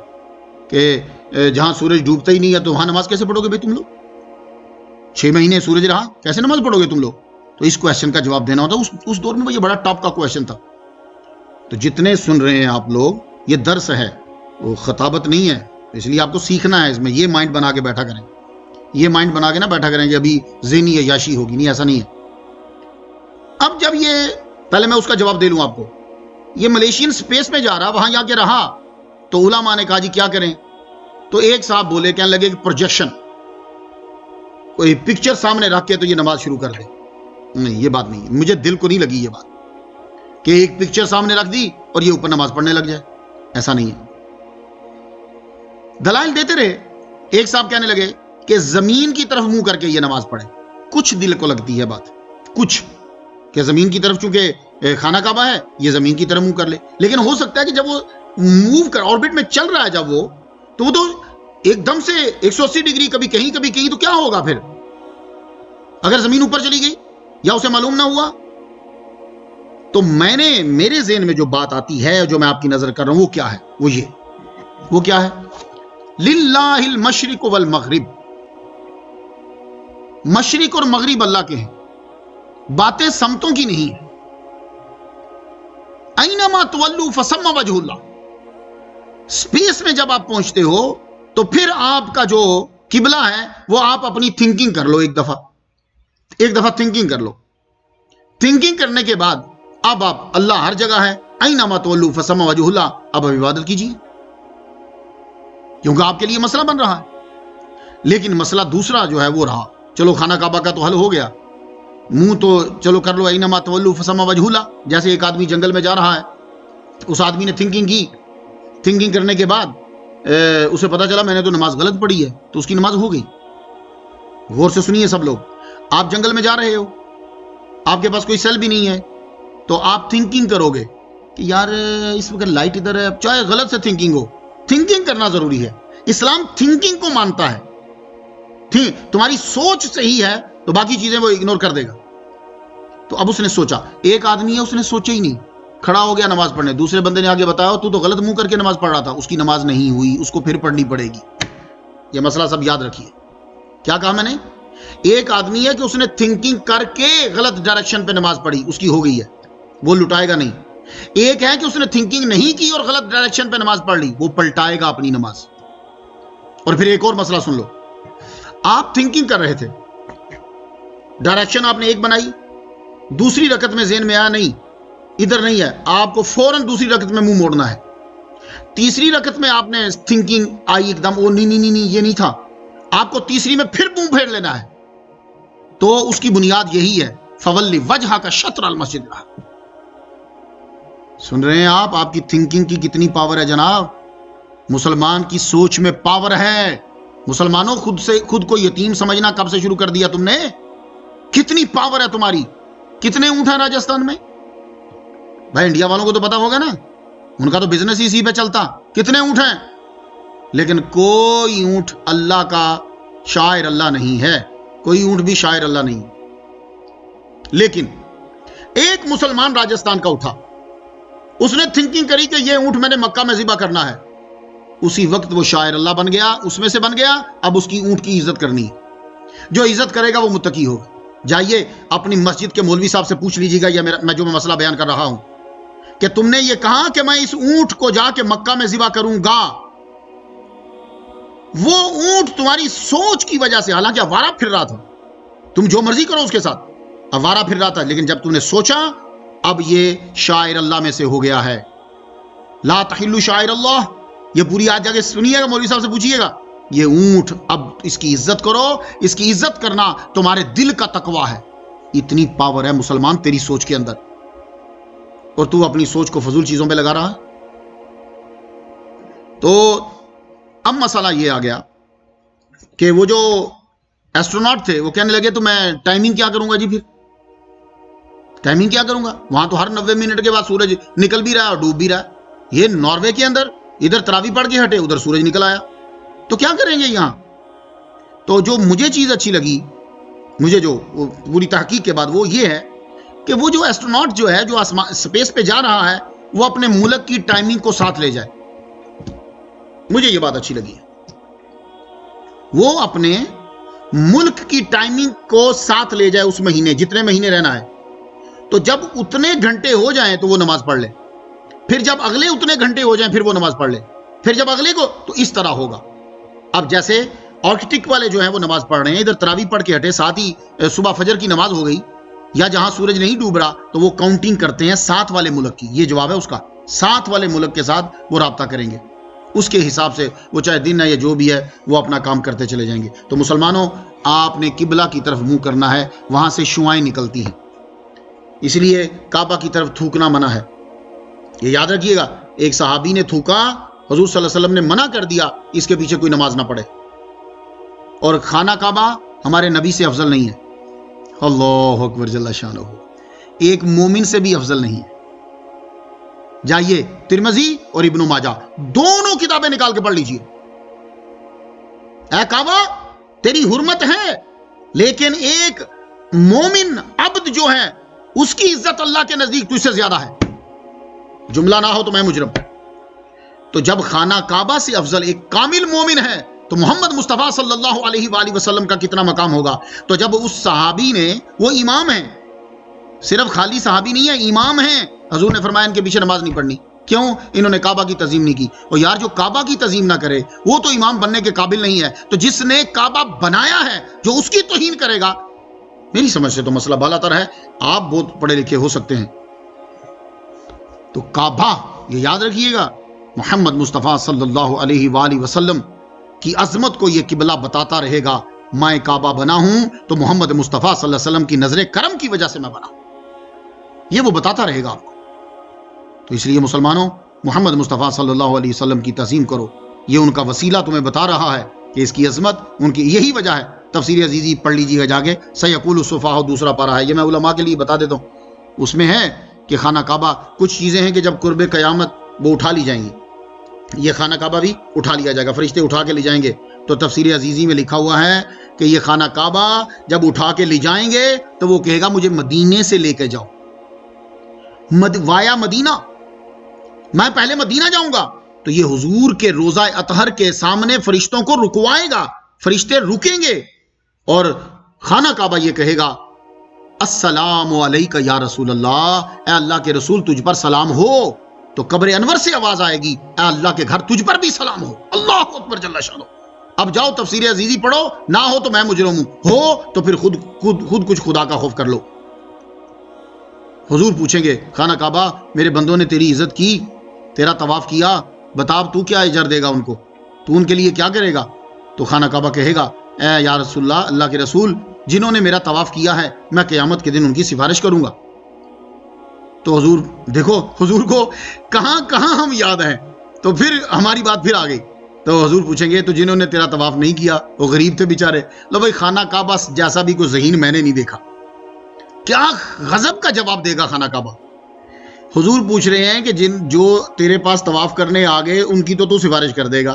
[SPEAKER 1] کہ جہاں سورج ڈوبتا ہی نہیں ہے تو وہاں نماز کیسے پڑھو گے بھائی تم لوگ؟ 6 مہینے سورج رہا، کیسے نماز پڑھو گے تم لوگ؟ تو اس کویشچن کا جواب دینا ہوتا. اس دور میں یہ بڑا ٹاپ کا کویشچن تھا. تو جتنے سن رہے ہیں آپ لوگ، یہ درس ہے، وہ خطابت نہیں ہے. اس لیے آپ کو سیکھنا ہے. اس میں یہ مائنڈ بنا کے بیٹھا کریں، یہ مائنڈ بنا کے نہ بیٹھا کریں کہ ابھی ذہنی عیاشی ہوگی. نہیں، ایسا نہیں ہے. اب جب یہ، پہلے میں اس کا جواب دے لوں آپ کو. یہ ملیشین سپیس میں جا رہا، وہاں جا کے رہا، تو علماء نے کہا جی کیا کریں؟ تو ایک صاحب بولے، کہنے لگے کہ پروجیکشن، کوئی پکچر سامنے رکھ کے تو یہ نماز شروع کر دے. نہیں، یہ بات نہیں، مجھے دل کو نہیں لگی یہ بات کہ ایک پکچر سامنے رکھ دی اور یہ اوپر نماز پڑھنے لگ جائے. ایسا نہیں ہے. دلائل دیتے رہے. ایک صاحب کہنے لگے کہ زمین کی طرف منہ کر کے یہ نماز پڑھے. کچھ دل کو لگتی ہے بات، کچھ، کہ زمین کی طرف، چونکہ خانہ کعبہ ہے، یہ زمین کی طرف منہ کر لے. لیکن ہو سکتا ہے کہ جب وہ موو کر آربٹ میں چل رہا ہے، جب وہ تو ایک دم سے 180 ڈگری کبھی کہیں تو کیا ہوگا پھر؟ اگر زمین اوپر چلی گئی یا اسے معلوم نہ ہوا. تو میرے ذہن میں جو بات آتی ہے، جو میں آپ کی نظر کر رہا ہوں، وہ کیا ہے؟ وہ کیا ہے؟ للہ المشرق والمغرب. مشرق اور مغرب اللہ کے ہیں، باتیں سمتوں کی نہیں ہیں. اینما تولوا فثم وجہ اللہ. سپیس میں جب آپ پہنچتے ہو تو پھر آپ کا جو قبلہ ہے وہ آپ اپنی تھنکنگ کر لو. ایک دفعہ تھنکنگ کر لو. تھنکنگ کرنے کے بعد اب آپ، اللہ ہر جگہ ہے، اینما تولوا فثم وجہ اللہ، اب عبادت کیجیے، کیونکہ آپ کے لیے مسئلہ بن رہا ہے. لیکن مسئلہ دوسرا جو ہے وہ رہا. چلو خانہ کعبہ کا تو حل ہو گیا، منہ تو چلو کر لو، اینما تولوا فثم وجہ اللہ. جیسے ایک آدمی جنگل میں جا رہا ہے، اس آدمی نے تھنکنگ کی. تھنکنگ کرنے کے بعد اسے پتا چلا میں نے تو نماز غلط پڑھی ہے، تو اس کی نماز ہو گئی. غور سے سنیے سب لوگ. آپ جنگل میں جا رہے ہو، آپ کے پاس کوئی سیل بھی نہیں ہے، تو آپ تھنکنگ کرو گے کہ یار اس وقت لائٹ ادھر ہے. چاہے غلط سے تھنکنگ ہو، تھنکنگ کرنا ضروری ہے. اسلام تھنکنگ کو مانتا ہے. تمہاری سوچ صحیح ہے تو باقی چیزیں وہ اگنور کر دے گا. تو اب اس نے سوچا. ایک آدمی ہے، اس نے سوچا ہی نہیں، کھڑا ہو گیا نماز پڑھنے. دوسرے بندے نے آگے بتایا تو غلط منہ کر کے نماز پڑھ رہا تھا، اس کی نماز نہیں ہوئی، اس کو پھر پڑھنی پڑے گی. یہ مسئلہ سب یاد رکھیے. کیا کہا میں نے؟ ایک آدمی ہے کہ اس نے تھنکنگ کر کے غلط ڈائریکشن پہ نماز پڑھی، اس کی ہو گئی ہے، وہ لٹائے گا نہیں. ایک ہے کہ اس نے تھنکنگ نہیں کی اور غلط ڈائریکشن پہ نماز پڑھ لی، وہ پلٹائے گا اپنی نماز. اور پھر ایک اور مسئلہ سن لو. آپ تھنکنگ کر رہے تھے، ڈائریکشن آپ نے ایک بنائی، دوسری رکعت میں ذہن میں آیا نہیں ادھر نہیں ہے، آپ کو فوراً دوسری رکعت میں منہ موڑنا ہے. تیسری رکعت میں آپ نے تھنکنگ آئی ایک دم، وہ نہیں یہ نہیں تھا، آپ کو تیسری میں پھر منہ پھیر لینا ہے. تو اس کی بنیاد یہی ہے، فولی وجہ کا شطر المسجد. سن رہے ہیں آپ کی تھنکنگ کی کتنی پاور ہے جناب. مسلمان کی سوچ میں پاور ہے. مسلمانوں، خود کو یتیم سمجھنا کب سے شروع کر دیا تم نے؟ کتنی پاور ہے تمہاری. کتنے اونٹ ہیں راجستھان میں؟ بھائی انڈیا والوں کو تو پتا ہوگا نا، ان کا تو بزنس اسی پہ چلتا. کتنے اونٹ ہیں؟ لیکن کوئی اونٹ اللہ کا شاعر اللہ نہیں ہے. کوئی اونٹ بھی شاعر اللہ نہیں. لیکن ایک مسلمان راجستھان کا اٹھا، اس نے تھنکنگ کری کہ یہ اونٹ میں نے مکہ میں ذبح کرنا ہے. اسی وقت وہ شاعر اللہ بن گیا، اس میں سے بن گیا. اب اس کی اونٹ کی عزت کرنی ہے. جو عزت کرے گا وہ متقی ہوگا. جائیے اپنی مسجد کے مولوی صاحب سے پوچھ لیجیے گا، یا میں جو مسئلہ بیان کر رہا ہوں، کہ تم نے یہ کہا کہ میں اس اونٹ کو جا کے مکہ میں ذبح کروں گا. وہ اونٹ تمہاری سوچ کی وجہ سے، حالانکہ آوارہ پھر رہا تھا، تم جو مرضی کرو اس کے ساتھ، آوارہ پھر رہا تھا، لیکن جب تم نے سوچا اب یہ شاعر اللہ میں سے ہو گیا ہے. لا تحل شاعر اللہ، یہ پوری آج جا کے سنیے گا، مولوی صاحب سے پوچھیے گا. یہ اونٹ اب اس کی عزت کرو. اس کی عزت کرنا تمہارے دل کا تقوی ہے. اتنی پاور ہے مسلمان تیری سوچ کے اندر، اور تو اپنی سوچ کو فضول چیزوں پہ لگا رہا ہے. تو اب مسئلہ یہ آ گیا کہ وہ جو ایسٹروناٹ تھے وہ کہنے لگے تو میں ٹائمنگ کیا کروں گا جی؟ پھر ٹائمنگ کیا کروں گا؟ وہاں تو ہر 90 منٹ کے بعد سورج نکل بھی رہا ہے اور ڈوب بھی رہا ہے. یہ ناروے کے اندر ادھر تراویح پڑھ کے ہٹے، ادھر سورج نکل آیا، تو کیا کریں گے یہاں؟ تو جو مجھے چیز اچھی لگی، مجھے جو پوری تحقیق کے بعد، وہ یہ ہے کہ وہ جو ایسٹروناٹ جو ہے، جو سپیس پہ جا رہا ہے، وہ اپنے ملک کی ٹائمنگ کو ساتھ لے جائے. مجھے یہ بات اچھی لگی ہے. وہ اپنے ملک کی ٹائمنگ کو ساتھ لے جائے اس مہینے, جتنے مہینے رہنا ہے. تو جب اتنے گھنٹے ہو جائیں تو وہ نماز پڑھ لے, پھر جب اگلے اتنے گھنٹے ہو جائیں پھر وہ نماز پڑھ لے, پھر جب اگلے کو, تو اس طرح ہوگا. اب جیسے آرکٹک والے جو ہیں وہ نماز پڑھ رہے ہیں, ادھر تراویح پڑھ کے ہٹے, ساتھ ہی صبح فجر کی نماز ہو گئی, یا جہاں سورج نہیں ڈوب رہا تو وہ کاؤنٹنگ کرتے ہیں ساتھ والے ملک کی. یہ جواب ہے اس کا, ساتھ والے ملک کے ساتھ وہ رابطہ کریں گے, اس کے حساب سے وہ چاہے دن ہے یا جو بھی ہے وہ اپنا کام کرتے چلے جائیں گے. تو مسلمانوں, آپ نے قبلہ کی طرف منہ کرنا ہے, وہاں سے شعاعیں نکلتی ہیں, اس لیے کعبہ کی طرف تھوکنا منع ہے. یہ یاد رکھیے گا, ایک صحابی نے تھوکا, حضور صلی اللہ علیہ وسلم نے منع کر دیا, اس کے پیچھے کوئی نماز نہ پڑھے. اور خانہ کعبہ ہمارے نبی سے افضل نہیں ہے, اللہ اکبر جل شانہ, ایک مومن سے بھی افضل نہیں ہے. جائیے ترمذی اور ابن ماجہ دونوں کتابیں نکال کے پڑھ لیجئے. اے کعبہ تیری حرمت ہے, لیکن ایک مومن عبد جو ہے اس کی عزت اللہ کے نزدیک تجھ سے زیادہ ہے. جملہ نہ ہو تو میں مجرم. تو جب خانہ کعبہ سے افضل ایک کامل مومن ہے تو محمد مصطفیٰ صلی اللہ علیہ وآلہ وسلم کا کتنا مقام ہوگا. تو جب اس صحابی نے, وہ امام ہیں, صرف خالی صحابی نہیں ہے, امام ہیں, حضور نے فرمایا ان کے پیچھے نماز نہیں پڑھنی. کیوں؟ انہوں نے کعبہ کی تعظیم نہیں کی. اور یار جو کعبہ کی تعظیم نہ کرے وہ تو امام بننے کے قابل نہیں ہے. تو جس نے کعبہ بنایا ہے جو اس کی توہین کرے گا, میری سمجھ سے تو مسئلہ بالا تر ہے. آپ بہت پڑھے لکھے ہو سکتے ہیں. تو کعبہ, یہ یاد رکھیے گا, محمد مصطفیٰ صلی اللہ علیہ وآلہ وسلم کی عظمت کو یہ قبلہ بتاتا رہے گا. میں کعبہ بنا ہوں تو محمد مصطفیٰ صلی اللہ علیہ وسلم کی نظر کرم کی وجہ سے میں بنا ہوں, یہ وہ بتاتا رہے گا آپ کو. تو اس لیے مسلمانوں, محمد مصطفیٰ صلی اللہ علیہ وسلم کی تعظیم کرو. یہ ان کا وسیلہ تمہیں بتا رہا ہے کہ اس کی عظمت ان کی یہی وجہ ہے. تفسیر عزیزی پڑھ لیجیے گا جا کے, سیقول السفہاء دوسرا پارہ ہے, یہ میں علماء کے لیے بتا دیتا ہوں. اس میں ہے کہ خانہ کعبہ, کچھ چیزیں ہیں کہ جب قرب قیامت وہ اٹھا لی جائیں گی. یہ خانہ کعبہ بھی اٹھا لیا جائے گا, فرشتے اٹھا کے لے جائیں گے. تو تفسیر عزیزی میں لکھا ہوا ہے کہ یہ خانہ کعبہ جب اٹھا کے لے جائیں گے تو وہ کہے گا مجھے مدینے سے لے کے جاؤ, وایا مدینہ, میں پہلے مدینہ جاؤں گا. تو یہ حضور کے روضہ اطہر کے سامنے فرشتوں کو رکوائے گا, فرشتے رکیں گے, اور خانہ کعبہ یہ کہے گا السلام علیکہ یا رسول اللہ, اے اللہ کے رسول تجھ پر سلام ہو. تو قبر انور سے آواز آئے گی اے اللہ کے گھر تجھ پر بھی سلام ہو. اللہ اکبر جل شانہ. اب جاؤ تفسیر عزیزی پڑھو, نہ ہو تو میں مجرم ہوں, ہو تو پھر خود کچھ خدا کا خوف کر لو. حضور پوچھیں گے خانہ کعبہ میرے بندوں نے تیری عزت کی, تیرا طواف کیا, بتا اب تو کیا اجر دے گا ان کو, تو ان کے لیے کیا کرے گا؟ تو خانہ کعبہ کہے گا اے یا رسول اللہ, اللہ کے رسول جنہوں نے میرا طواف کیا ہے میں قیامت کے دن ان کی سفارش کروں گا. تو حضور دیکھو, حضور کو کہاں کہاں ہم یاد ہیں, تو پھر ہماری بات پھر آ گئی. تو حضور پوچھیں گے تو جنہوں نے تیرا طواف نہیں کیا وہ غریب تھے بیچارے. لو بھائی, خانہ کعبہ جیسا بھی کوئی ذہین میں نے نہیں دیکھا. کیا غضب کا جواب دے گا خانہ کعبہ. حضور پوچھ رہے ہیں کہ جو تیرے پاس طواف کرنے آ گئے ان کی تو سفارش کر دے گا,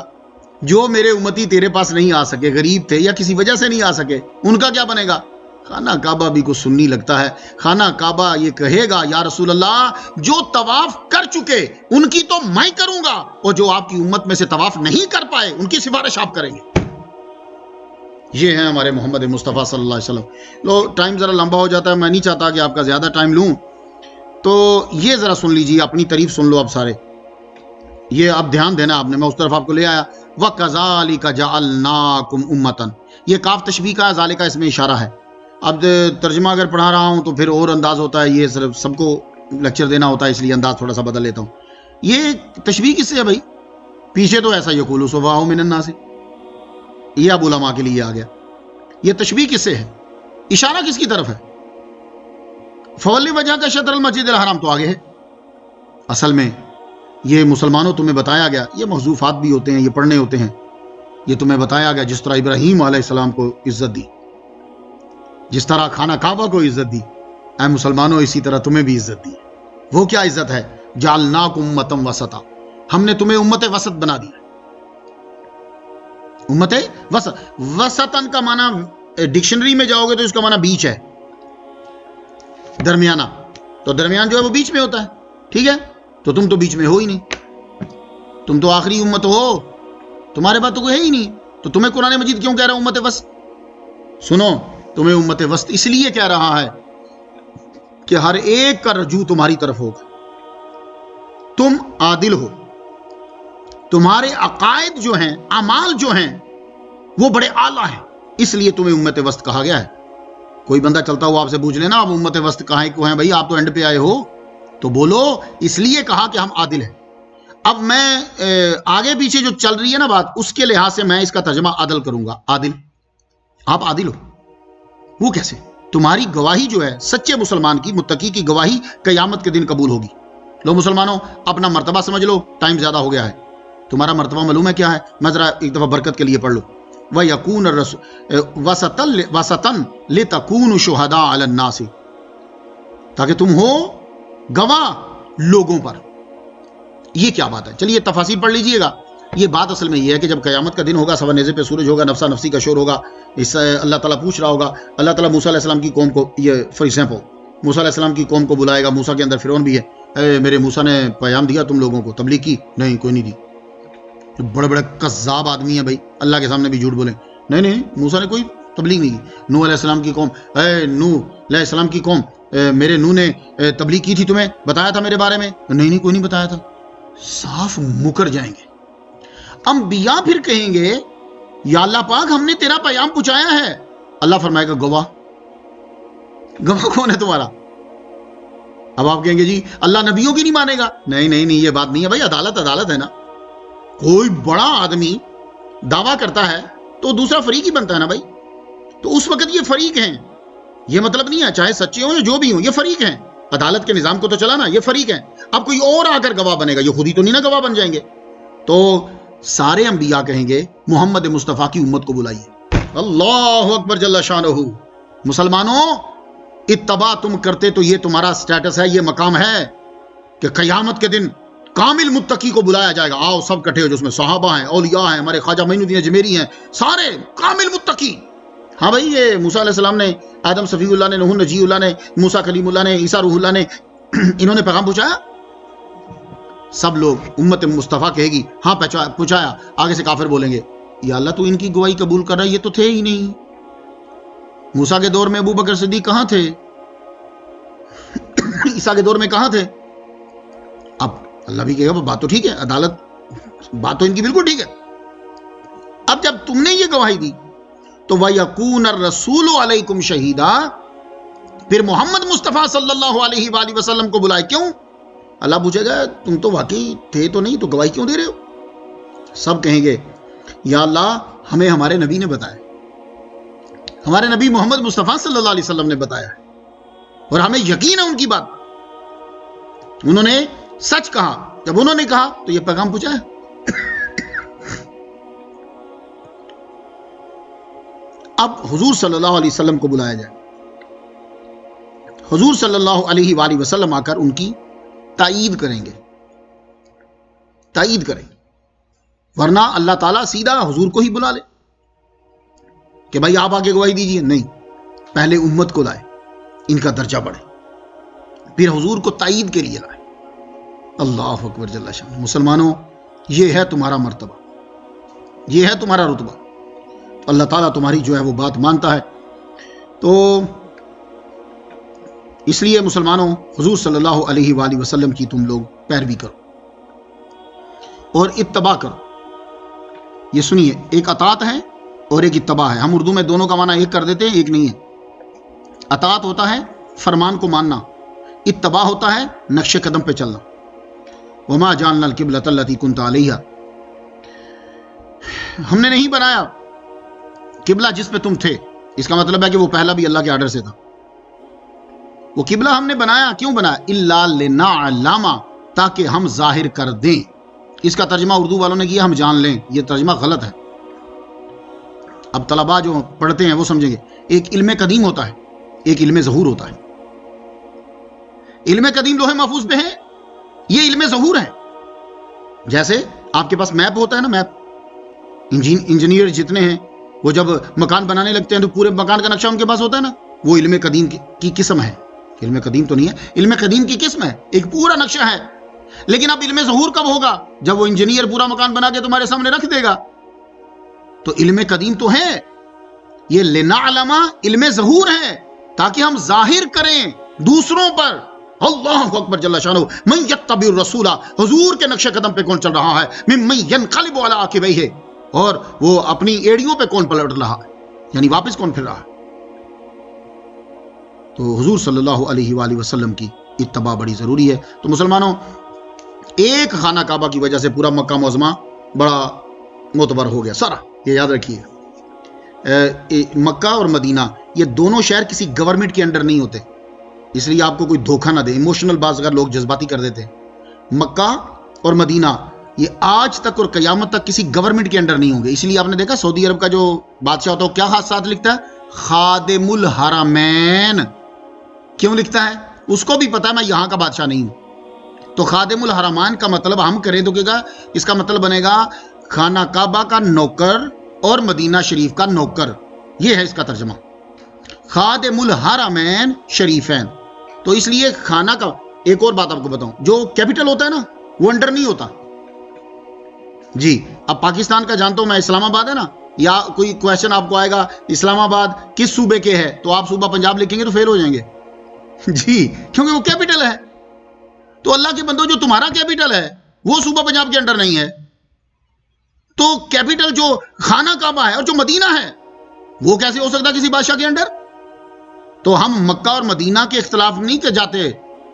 [SPEAKER 1] جو میرے امتی تیرے پاس نہیں آ سکے, غریب تھے یا کسی وجہ سے نہیں آ سکے, ان کا کیا بنے گا؟ خانہ کعبہ بھی کو سنی لگتا ہے. خانہ کعبہ یہ کہے گا یا رسول اللہ جو طواف کر چکے ان کی تو میں کروں گا, اور جو آپ کی امت میں سے طواف نہیں کر پائے ان کی سفارش آپ کریں گے. یہ ہیں ہمارے محمد مصطفیٰ صلی اللہ علیہ وسلم. لو ٹائم ذرا لمبا ہو جاتا ہے, میں نہیں چاہتا کہ آپ کا زیادہ ٹائم لوں, تو یہ ذرا سن لیجیے, اپنی تعریف سن لو اب سارے. یہ اب دھیان دینا آپ نے, میں اس طرف آپ کو لے آیا. وَكَذَلِكَ جَعَلْنَاكُمْ أُمَّةً, یہ کاف تشبیہ کا ہے, ذالکہ اس میں اشارہ ہے. اب ترجمہ اگر پڑھا رہا ہوں تو پھر اور انداز ہوتا ہے, یہ صرف سب کو لیکچر دینا ہوتا ہے, اس لیے انداز تھوڑا سا بدل لیتا ہوں. یہ تشبیہ کس سے ہے بھائی؟ پیچھے تو ایسا یقول السفہاء من الناس, یہ اب علماء کے لیے آ گیا. یہ تشبیہ کس سے ہے, اشارہ کس کی طرف ہے؟ فولی وجہ کا شطر المسجد الحرام تو آگے ہے. اصل میں یہ مسلمانوں تمہیں بتایا گیا, یہ محذوفات بھی ہوتے ہیں, یہ پڑھنے ہوتے ہیں. یہ تمہیں بتایا گیا جس طرح ابراہیم علیہ السلام کو عزت دی, جس طرح خانہ کعبہ کو عزت دی, اے مسلمانوں اسی طرح تمہیں بھی عزت دی. وہ کیا عزت ہے؟ جعلناکم امۃ وسطا, ہم نے تمہیں امت وسط بنا دیا. امت وسط, وسطن کا معنی ڈکشنری میں جاؤ گے تو اس کا معنی بیچ ہے, درمیانہ. تو درمیان جو ہے وہ بیچ میں ہوتا ہے, ٹھیک ہے. تو تم تو بیچ میں ہو ہی نہیں، تم تو آخری امت ہو، تمہارے بعد تو کوئی ہے ہی نہیں، تو تمہیں قرآن مجید کیوں کہہ رہا امت وسط؟ سنو، تمہیں امت وسط اس لیے کہہ رہا ہے کہ ہر ایک کا رجوع تمہاری طرف ہوگا، تم عادل ہو، تمہارے عقائد جو ہیں، اعمال جو ہیں وہ بڑے اعلیٰ ہیں، اس لیے تمہیں امت وسط کہا گیا ہے۔ کوئی بندہ چلتا ہوا آپ سے پوچھ لینا آپ امت وسط کہاں کو ہیں بھائی، آپ تو اینڈ پہ آئے ہو، تو بولو اس لیے کہا کہ ہم عادل ہیں۔ اب میں آگے پیچھے جو چل رہی ہے نا بات، اس کے لحاظ سے میں اس کا ترجمہ عادل کروں گا۔ عادل، آپ عادل ہو، وہ کیسے؟ تمہاری گواہی جو ہے سچے مسلمان کی، متقی کی گواہی قیامت کے دن قبول ہوگی۔ لو مسلمانوں، اپنا مرتبہ سمجھ لو، ٹائم زیادہ ہو گیا ہے۔ تمہارا مرتبہ معلوم ہے کیا ہے؟ میں ذرا ایک دفعہ برکت کے لیے پڑھ لو۔ وَيَكُونَ وَسَطًا لِتَكُونُوا شُهَدَاءَ عَلَى النَّاسِ، تاکہ تم ہو گواہ لوگوں پر۔ یہ کیا بات ہے؟ چلیے تفاصیل پڑھ لیجئے گا۔ یہ بات اصل میں یہ ہے کہ جب قیامت کا دن ہوگا، سوا نیزے پہ سورج ہوگا، نفسا نفسی کا شور ہوگا، اس سے اللہ تعالیٰ پوچھ رہا ہوگا۔ اللہ تعالیٰ موسیٰ علیہ السلام کی قوم کو، یہ فار ایگزامپل موسیٰ علیہ السلام کی قوم کو بلائے گا، موسیٰ کے اندر فرعون بھی ہے، اے میرے موسیٰ نے پیغام دیا تم لوگوں کو، تبلیغ کی؟ نہیں، کوئی نہیں دی۔ بڑے بڑے کذاب آدمی ہیں بھائی، اللہ کے سامنے بھی جھوٹ بولیں، نہیں موسیٰ نے کوئی تبلیغ نہیں کی۔ نوح علیہ السلام کی قوم، اے نوح علیہ السلام کی قوم، میرے نوح نے تبلیغ کی تھی، تمہیں بتایا تھا میرے بارے میں؟ نہیں کوئی نہیں بتایا تھا۔ صاف مکر جائیں گے۔ انبیاء پھر کہیں گے یا اللہ پاک ہم نے تیرا پیغام پہنچایا ہے، اللہ فرمائے گا گواہ کون ہے تمہارا؟ اب آپ کہیں گے جی اللہ نبیوں کی نہیں مانے گا۔ نہیں یہ بات نہیں ہے بھائی، عدالت ہے نا۔ کوئی بڑا آدمی دعویٰ کرتا ہے تو دوسرا فریق ہی بنتا ہے نا بھائی، تو اس وقت یہ فریق ہیں، یہ مطلب نہیں ہے چاہے سچے ہوں یا جو بھی ہوں، یہ فریق ہیں، عدالت کے نظام کو تو چلانا، یہ فریق ہیں۔ اب کوئی اور آ کر گواہ بنے گا، یہ خود ہی تو نہیں نا گواہ بن جائیں گے۔ تو سارے انبیاء کہیں گے محمد مصطفیٰ کی امت کو بلائیے۔ اللہ اکبر جل شانہ۔ مسلمانوں، اتباع تم کرتے تو یہ تمہارا سٹیٹس ہے، یہ مقام ہے کہ قیامت کے دن کامل متقی کو بلایا جائے گا۔ آؤ سب کٹھے ہو، جس میں صحابہ ہیں، اولیاء ہیں، ہمارے خواجہ معین الدین اجمیری ہیں، سارے کامل متقی۔ ہاں بھائی، یہ موسیٰ علیہ السلام نے، آدم صفی اللہ نے، نوح نجی اللہ نے، موسیٰ کلیم اللہ نے، عیسیٰ روح اللہ نے، انہوں نے پیغام پہنچایا۔ سب لوگ امت مصطفیٰ کہے گی ہاں پہنچایا۔ آگے سے کافر بولیں گے یا اللہ تو ان کی گواہی قبول کر رہا ہے، یہ تو تھے ہی نہیں۔ موسیٰ کے دور میں ابو بکر صدیق کہاں تھے؟ عیسیٰ کے دور میں کہاں تھے؟ اب اللہ بھی کہے گا بات تو ٹھیک ہے، عدالت بات تو ان کی بالکل ٹھیک ہے۔ اب جب تم نے یہ گواہی دی تو وَيَكُونَ الرَّسُولُ عَلَيْكُمْ شَهِيدًا، پھر محمد مصطفیٰ صلی اللہ علیہ وآلہ وسلم کو بلائے۔ کیوں؟ اللہ پوچھے گا تم تو واقعی تھے تو نہیں، تو گواہی کیوں دے رہے ہو؟ سب کہیں گے یا اللہ ہمیں ہمارے نبی نے بتایا، ہمارے نبی محمد مصطفیٰ صلی اللہ علیہ وسلم نے بتایا ہے، اور ہمیں یقین ہے ان کی بات، انہوں نے سچ کہا، جب انہوں نے کہا تو یہ پیغام پہنچا ہے۔ اب حضور صلی اللہ علیہ وسلم کو بلایا جائے، حضور صلی اللہ علیہ وآلہ وسلم آ کر ان کی تائید کریں گے، تائید کریں، ورنہ اللہ تعالیٰ سیدھا حضور کو ہی بلا لے کہ بھائی آپ آگے گواہی دیجئے۔ نہیں، پہلے امت کو لائے، ان کا درجہ بڑھے، پھر حضور کو تائید کے لیے لائے۔ اللہ اکبر جل شانہ۔ مسلمانوں، یہ ہے تمہارا مرتبہ، یہ ہے تمہارا رتبہ، اللہ تعالیٰ تمہاری جو ہے وہ بات مانتا ہے۔ تو اس لیے مسلمانوں، حضور صلی اللہ علیہ وآلہ وسلم کی تم لوگ پیروی کرو اور اتباع کرو۔ یہ سنیے، ایک اطاعت ہے اور ایک اتباع ہے۔ ہم اردو میں دونوں کا معنی ایک کر دیتے ہیں، ایک نہیں ہے۔ اطاعت ہوتا ہے فرمان کو ماننا، اتباع ہوتا ہے نقش قدم پہ چلنا۔ وما جعلنا القبلۃ التی کنت علیہا، ہم نے نہیں بنایا قبلہ جس پہ تم تھے۔ اس کا مطلب ہے کہ وہ پہلا بھی اللہ کے آرڈر سے تھا۔ وہ قبلہ ہم نے بنایا، کیوں بنایا؟ الا لنعلم، تاکہ ہم ظاہر کر دیں۔ اس کا ترجمہ اردو والوں نے کیا ہم جان لیں، یہ ترجمہ غلط ہے۔ اب طلباء جو پڑھتے ہیں وہ سمجھیں گے، ایک علم قدیم ہوتا ہے، ایک علم ظہور ہوتا ہے۔ علم قدیم لوح محفوظ پہ ہے، یہ علم ظہور ہے۔ جیسے آپ کے پاس میپ ہوتا ہے نا، میپ، انجینئر جتنے ہیں وہ جب مکان بنانے لگتے ہیں تو پورے مکان کا نقشہ ان کے پاس ہوتا ہے نا، وہ علم قدیم کی قسم ہے۔ علم قدیم تو نہیں ہے، علم قدیم کی قسم ہے، ایک پورا نقشہ ہے۔ لیکن اب علم ظہور کب ہوگا؟ جب وہ انجینئر پورا مکان بنا کے تمہارے سامنے رکھ دے گا. تو علم قدیم تو ہے، یہ لنعلم علم ظہور ہے تاکہ ہم ظاہر کریں دوسروں پر. اللہ اکبر جل شانہ. من یتبع الرسول، حضور کے نقش قدم پہ کون چل رہا ہے؟ ممن ینقلب علی عقبیہ، اور وہ اپنی ایڑیوں پہ کون پلٹ رہا ہے، یعنی واپس کون پھر رہا ہے. تو حضور صلی اللہ علیہ وآلہ وسلم کی اتباع بڑی ضروری ہے. تو مسلمانوں، ایک خانہ کعبہ کی وجہ سے پورا مکہ معظمہ بڑا معتبر ہو گیا سارا. یہ یاد رکھیے، مکہ اور مدینہ یہ دونوں شہر کسی گورنمنٹ کے انڈر نہیں ہوتے، اس لیے آپ کو کوئی دھوکہ نہ دے. ایموشنل بعض اگر لوگ جذباتی کر دیتے. مکہ اور مدینہ یہ آج تک اور قیامت تک کسی گورنمنٹ کے انڈر نہیں ہوں گے. اس لیے آپ نے دیکھا سعودی عرب کا جو بادشاہ ہوتا ہے وہ کیا خاص ساتھ لکھتا ہے؟ خادم الحرمین. کیوں لکھتا ہے؟ اس کو بھی پتا ہے میں یہاں کا بادشاہ نہیں ہوں. تو خادم الحرمین کا مطلب ہم کریں تو کیا، اس کا مطلب بنے گا خانہ کعبہ کا نوکر اور مدینہ شریف کا نوکر. یہ ہے اس کا ترجمہ، خادم الحرمین شریفین. تو اس لیے خانہ کا ایک اور بات آپ کو بتاؤں، جو کیپٹل ہوتا ہے نا وہ انڈر نہیں ہوتا. جی اب پاکستان کا جانتا ہوں میں، اسلام آباد ہے نا، یا کوئی کویشچن آپ کو آئے گا اسلام آباد کس صوبے کے ہے، تو آپ صوبہ پنجاب لکھیں گے تو فیل ہو جائیں گے. جی کیونکہ وہ کیپٹل ہے. تو اللہ کے بندو، جو تمہارا کیپٹل ہے وہ صوبہ پنجاب کے انڈر نہیں ہے. تو کیپٹل جو خانہ کعبہ ہے اور جو مدینہ ہے وہ کیسے ہو سکتا کسی بادشاہ کے انڈر؟ تو ہم مکہ اور مدینہ کے اختلاف نہیں کہ جاتے.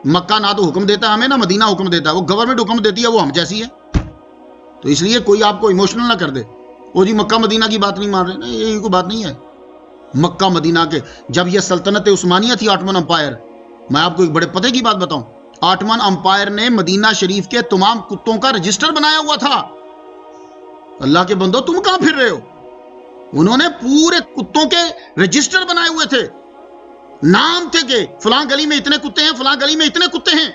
[SPEAKER 1] مکہ نہ تو حکم دیتا ہے ہمیں، نہ مدینہ حکم دیتا ہے، وہ گورنمنٹ حکم دیتی ہے، وہ ہم جیسی ہے. تو اس لیے کوئی آپ کو ایموشنل نہ کر دے، وہ جی مکہ مدینہ کی بات نہیں مان رہے. نہیں، یہ کوئی بات نہیں ہے. مکہ مدینہ کے جب یہ سلطنت عثمانیہ تھی، آٹمن امپائر، میں آپ کو ایک بڑے پتے کی بات بتاؤں، آٹمن امپائر نے مدینہ شریف کے تمام کتوں کا رجسٹر بنایا ہوا تھا. اللہ کے بندو تم کہاں پھر رہے ہو؟ انہوں نے پورے کتوں کے رجسٹر بنائے ہوئے تھے، نام تھے کہ فلاں گلی میں اتنے کتے ہیں، فلاں گلی میں اتنے کتے ہیں،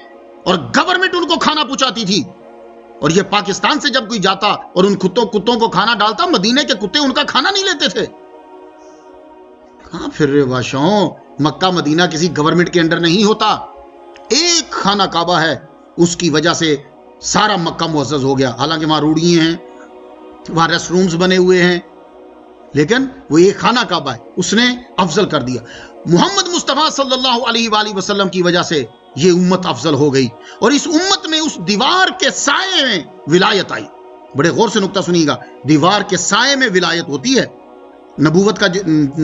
[SPEAKER 1] اور گورنمنٹ ان کو کھانا پہنچاتی تھی. اور یہ پاکستان سے جب کوئی جاتا اور ان کتوں کو کھانا ڈالتا، مدینے کے کتے ان کا کھانا نہیں لیتے تھے. کہاں پھر رہے بادشاہوں؟ مکہ مدینہ کسی گورنمنٹ کے انڈر نہیں ہوتا. ایک خانہ کعبہ ہے، اس کی وجہ سے سارا مکہ معزز ہو گیا. حالانکہ وہاں روڑیے ہیں، وہاں ریسٹ رومز بنے ہوئے ہیں، لیکن وہ ایک خانہ کعبہ ہے، اس نے افضل کر دیا. محمد مصطفیٰ صلی اللہ علیہ وآلہ وسلم کی وجہ سے یہ امت افضل ہو گئی، اور اس امت میں اس دیوار کے سائے میں ولایت آئی. بڑے غور سے نکتہ سنیے گا، دیوار کے سائے میں ولایت ہوتی ہے. نبوت کا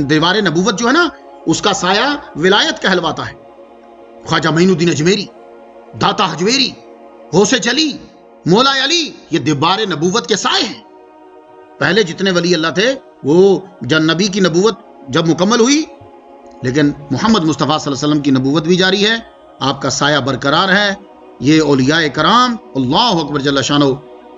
[SPEAKER 1] دیوار نبوت جو ہے نا، اس کا سایہ ولایت کہلواتا ہے. خواجہ معین الدین اجمیری، داتا حجویری، غوث چلی، مولا علی، یہ دیوار نبوت کے سائے ہیں. پہلے جتنے ولی اللہ تھے وہ جب نبی کی نبوت جب مکمل ہوئی، لیکن محمد مصطفیٰ صلی اللہ علیہ وسلم کی نبوت بھی جاری ہے، آپ کا سایہ برقرار ہے. یہ اولیاء کرام اللہ اکبر جل شانہ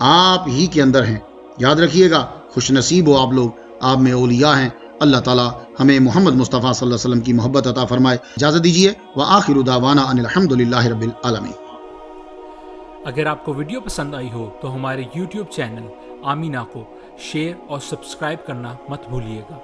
[SPEAKER 1] آپ ہی کے اندر ہیں. یاد رکھیے گا، خوش نصیب ہو آپ لوگ، آپ میں اولیاء ہیں. اللہ تعالی ہمیں محمد مصطفیٰ صلی اللہ علیہ وسلم کی محبت عطا فرمائے. اجازت دیجیے، وآخر دعوانا ان الحمدللہ رب العالمین.
[SPEAKER 2] اگر آپ کو ویڈیو پسند آئی ہو تو ہمارے YouTube چینل آمینہ کو شیئر اور سبسکرائب کرنا مت بھولیے گا.